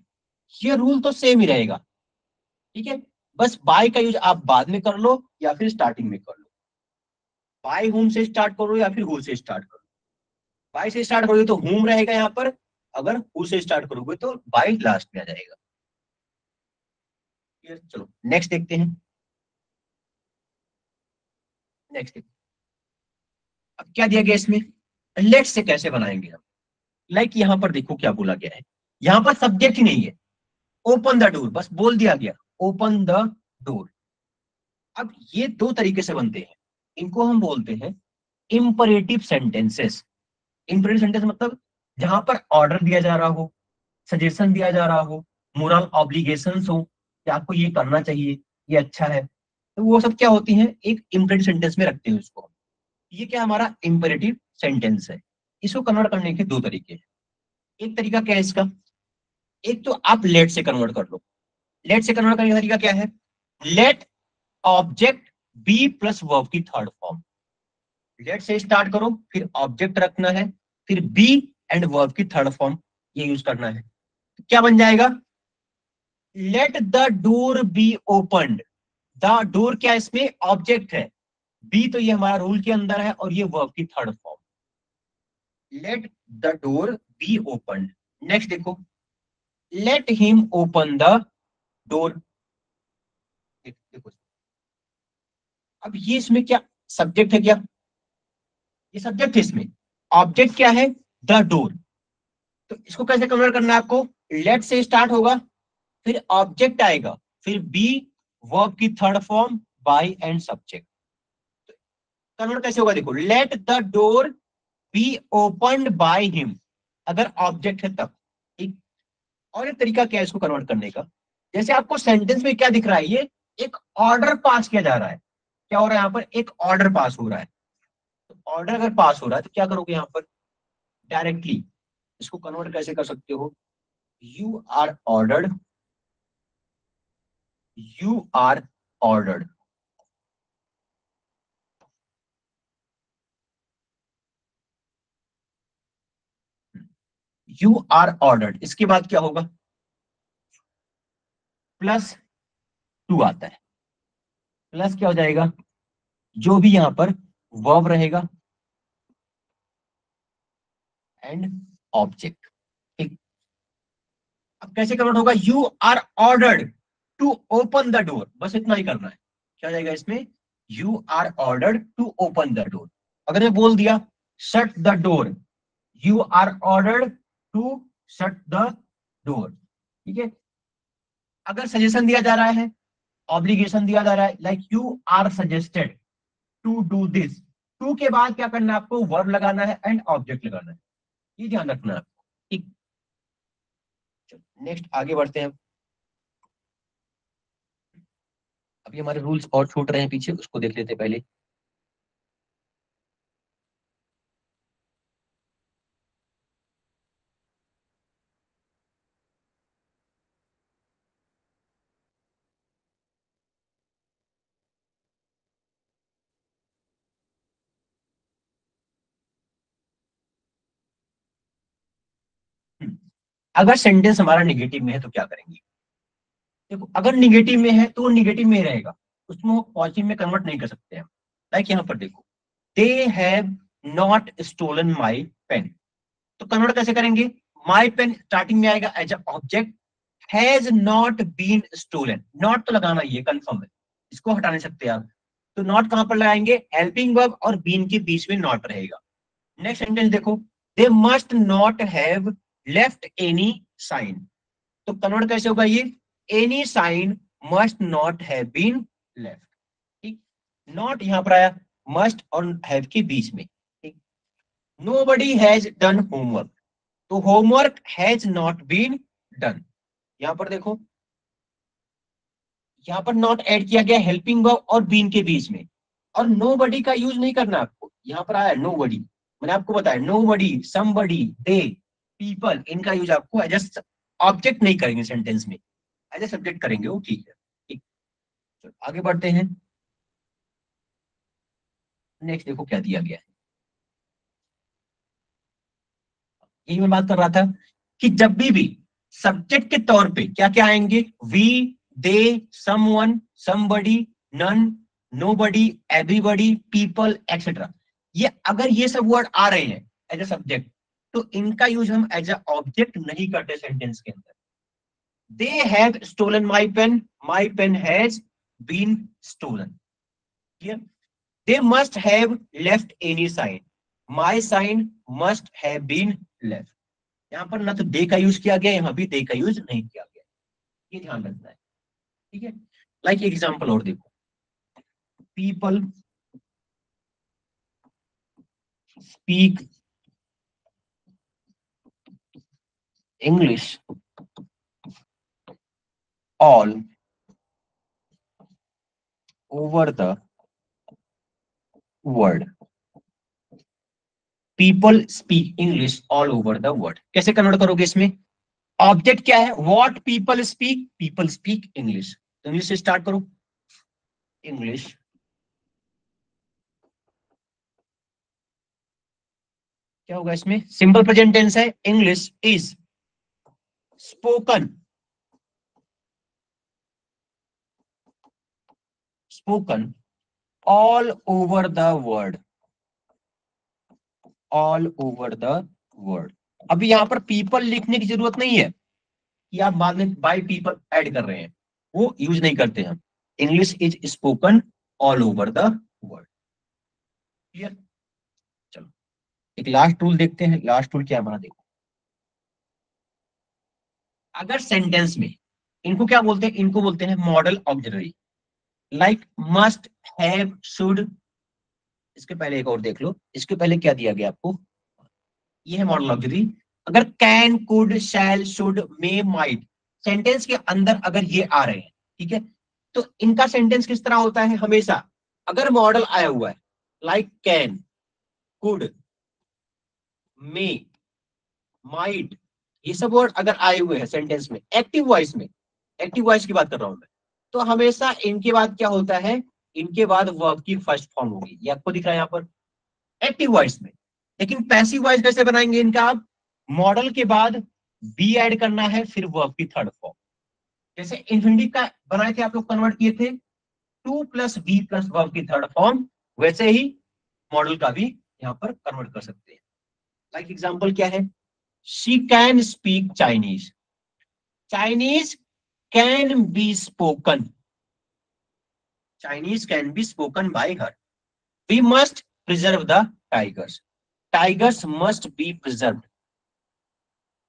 ये रूल तो सेम ही रहेगा, ठीक है। बस बाय का यूज आप बाद में कर लो या फिर स्टार्टिंग में कर लो, बाय whom से स्टार्ट करो या फिर who से स्टार्ट करो, बाय से स्टार्ट करोगे तो whom रहेगा यहाँ पर, अगर who से स्टार्ट करोगे तो बाय लास्ट में आ जाएगा। चलो नेक्स्ट देखते हैं, नेक्स्ट देखते हैं। अब क्या दिया गया इसमें, लेट से कैसे बनाएंगे हम, लाइक यहाँ पर देखो क्या बोला गया है, यहाँ पर सब्जेक्ट ही नहीं है, ओपन द डोर बस बोल दिया गया, ओपन द डोर। अब ये दो तरीके से बनते हैं, इनको हम बोलते हैं इंपरेटिव सेंटेंसेस। इंपरेटिव सेंटेंस मतलब जहां पर ऑर्डर दिया जा रहा हो, सजेशन दिया जा रहा हो, मोरल ऑब्लिगेशंस हो कि आपको ये करना चाहिए, ये अच्छा है, तो वो सब क्या होती हैं, एक इंपरेटिव सेंटेंस में रखते हैं उसको। ये क्या हमारा इंपरेटिव सेंटेंस है। इसको कन्वर्ट करने के दो तरीके हैं, एक तरीका क्या है इसका, एक तो आप लेट से कन्वर्ट कर लो। लेट से कन्वर्ट करने का तरीका क्या है, let object be plus verb की थर्ड फॉर्म, लेट से स्टार्ट करो, फिर ऑब्जेक्ट रखना है, फिर बी एंड वर्ब की थर्ड फॉर्म, ये यूज करना है। तो क्या बन जाएगा, let the door be opened, the door क्या इसमें ऑब्जेक्ट है, बी तो ये हमारा रूल के अंदर है और ये वर्ब की third form, let the door be opened. Next देखो, let him open the door. देखो अब ये इसमें क्या सब्जेक्ट है, क्या ये सब्जेक्ट है, इसमें ऑब्जेक्ट क्या है, द डोर। तो इसको कैसे कन्वर्ट करना है आपको, लेट से स्टार्ट होगा, फिर ऑब्जेक्ट आएगा, फिर बी वर्ब की third form by and subject. Convert कैसे होगा, देखो let the door be opened by him, अगर ऑब्जेक्ट है तब, ठीक। और एक तरीका क्या है इसको कन्वर्ट करने का, जैसे आपको सेंटेंस में क्या दिख रहा है, ये एक ऑर्डर पास किया जा रहा है। क्या हो रहा है यहाँ पर, एक ऑर्डर पास हो रहा है। तो ऑर्डर अगर पास हो रहा है तो क्या करोगे यहाँ पर, डायरेक्टली इसको कन्वर्ट कैसे कर सकते हो, you are ordered, you are ordered. You are ordered, इसके बाद क्या होगा, प्लस टू आता है। प्लस क्या हो जाएगा, जो भी यहां पर वर्ब रहेगा एंड ऑब्जेक्ट। ठीक, अब कैसे कन्वर्ट होगा, you are ordered to open the door, बस इतना ही करना है। क्या जाएगा इसमें, you are ordered to open the door. अगर मैं बोल दिया shut the door, you are ordered to shut the door. ठीक है, अगर सजेशन दिया जा रहा है, ऑब्लिगेशन दिया जा रहा है, like you are suggested to do this, to के बाद क्या करना है आपको, वर्ब लगाना है एंड ऑब्जेक्ट लगाना है, ये ध्यान रखना है आपको। ठीक, नेक्स्ट आगे बढ़ते हैं। अभी हमारे रूल्स और छूट रहे हैं पीछे, उसको देख लेते हैं पहले। अगर सेंटेंस हमारा निगेटिव में है तो क्या करेंगे, देखो अगर निगेटिव में है तो वो निगेटिव में ही रहेगा, उसमें वो पॉजिटिव में कन्वर्ट नहीं कर सकते हैं। लाइक यहाँ पर देखो, they have not stolen my pen, तो कन्वर्ट कैसे करेंगे, माई पेन स्टार्टिंग में आएगा as a object, has not been stolen, not तो लगाना ही है, कंफर्म है, इसको हटा नहीं सकते आप। तो नॉट कहां पर लगाएंगे, हेल्पिंग वर्ब और बीन के बीच में नॉट रहेगा। नेक्स्ट सेंटेंस देखो, they must not have left any sign, तो कन्वर्ट कैसे होगा ये, any sign must not have been left. ठीक, नॉट यहां पर आया मस्ट और हैव के बीच में। ठीक, नोबडी हैज डन होमवर्क, तो homework has not been done. यहां पर देखो, यहां पर नॉट ऐड किया गया हेल्पिंग वर्ब और बीन के बीच में, और नोबडी का यूज नहीं करना आपको, यहां पर आया नोबडी, मैंने आपको बताया नोबडी, समबडी, दे, पीपल, इनका यूज आपको एज अ ऑब्जेक्ट नहीं करेंगे सेंटेंस में, एज ए सब्जेक्ट करेंगे, वो ठीक है। ठीक, चलो आगे बढ़ते हैं। नेक्स्ट देखो क्या दिया गया है, यही मैं बात कर रहा था कि जब भी सब्जेक्ट के तौर पे क्या क्या आएंगे, we, they, someone, somebody, none, nobody, everybody, people, etcetera, ये अगर ये सब वर्ड आ रहे हैं एज ए सब्जेक्ट, तो इनका यूज हम एज ए ऑब्जेक्ट नहीं करते सेंटेंस के अंदर। They have stolen my pen has been stolen. Clear, they must have left any sign, my sign must have been left। यहां पर ना तो दे का यूज किया गया, यहां भी दे का यूज नहीं किया गया, ये ध्यान रखना है। ठीक है, लाइक एग्जांपल और देखो, people speak English all over the world, people speak English all over the world, कैसे कन्वर्ट करोगे इसमें, ऑब्जेक्ट क्या है, व्हाट पीपल स्पीक इंग्लिश, तो इंग्लिश से स्टार्ट करो, इंग्लिश, क्या होगा इसमें, सिंपल प्रेजेंट टेंस है, English is spoken, spoken all over the world, all over the world. अभी यहां पर पीपल लिखने की जरूरत नहीं है कि आप बाद में बाय पीपल ऐड कर रहे हैं, वो यूज नहीं करते हम, English is spoken all over the world. Clear, चलो एक लास्ट रूल देखते हैं, लास्ट रूल क्या बना देखो, अगर सेंटेंस में, इनको क्या बोलते हैं, इनको बोलते हैं model auxiliary, like must, have, should, इसके पहले एक और देख लो, इसके पहले क्या दिया गया आपको, ये है मॉडल ऑक्सिलरी। अगर can, could, shall, should, may, might sentence के अंदर अगर ये आ रहे हैं, ठीक है, तो इनका सेंटेंस किस तरह होता है? हमेशा अगर मॉडल आया हुआ है like can, could, may, might, ये सब वर्ड अगर आए हुए हैं सेंटेंस में एक्टिव वॉइस में, एक्टिव वॉइस की बात कर रहा हूं मैं, तो हमेशा इनके बाद क्या होता है? इनके बाद वर्ब की फर्स्ट फॉर्म होगी। ये आपको दिख रहा है यहाँ पर एक्टिव वॉइस में। लेकिन पैसिव वॉइस कैसे बनाएंगे इनका? आप मॉडल के बाद बी ऐड करना है, फिर वर्ब की थर्ड फॉर्म। जैसे इन्फिनिटिव का बनाए थे आप लोग, कन्वर्ट किए थे to plus be plus verb की थर्ड फॉर्म, वैसे ही मॉडल का भी यहाँ पर कन्वर्ट कर सकते हैं। लाइक एग्जाम्पल क्या है? She can speak Chinese, Chinese can be spoken, Chinese can be spoken by her. We must preserve the tigers, tigers must be preserve.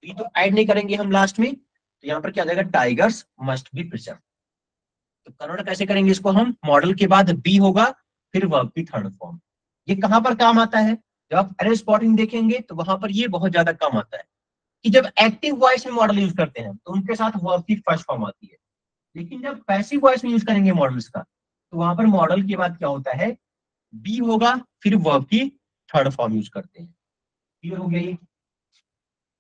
Be तो ऐड नहीं करेंगे हम लास्ट में, तो यहाँ पर क्या आ जाएगा? Tigers must be preserve. तो कन्वर्ट कैसे करेंगे इसको हम? मॉडल के बाद बी होगा, फिर वर्ब की थर्ड फॉर्म। ये कहां पर काम आता है? जब आप एरर स्पॉटिंग देखेंगे तो वहां पर ये बहुत ज्यादा काम आता है कि जब एक्टिव वॉइस में मॉडल यूज करते हैं तो उनके साथ वर्ब की फर्स्ट फॉर्म आती है। लेकिन जब पैसिव वॉइस में यूज करेंगे मॉडल्स का, तो वहां पर मॉडल के बाद क्या होता है? बी होगा, फिर वर्ब की थर्ड फॉर्म यूज करते हैं। क्लियर हो गया ये?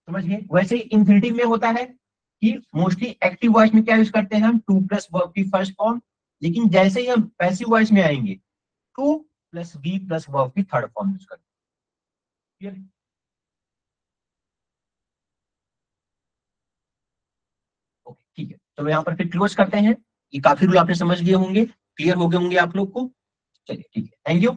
समझ गए? वैसे इंफिनिटिव में होता है कि मोस्टली एक्टिव वॉइस में क्या यूज करते हैं हम? टू प्लस वर्ब की फर्स्ट फॉर्म। लेकिन जैसे ही हम पैसिव वॉइस में आएंगे, to plus be plus verb की थर्ड फॉर्म यूज करते हैं। ओके, ठीक है, तो यहाँ पर फिर क्लोज करते हैं। ये काफी रूल आपने समझ लिए होंगे, क्लियर हो गए होंगे आप लोग को। चलिए ठीक है, थैंक यू।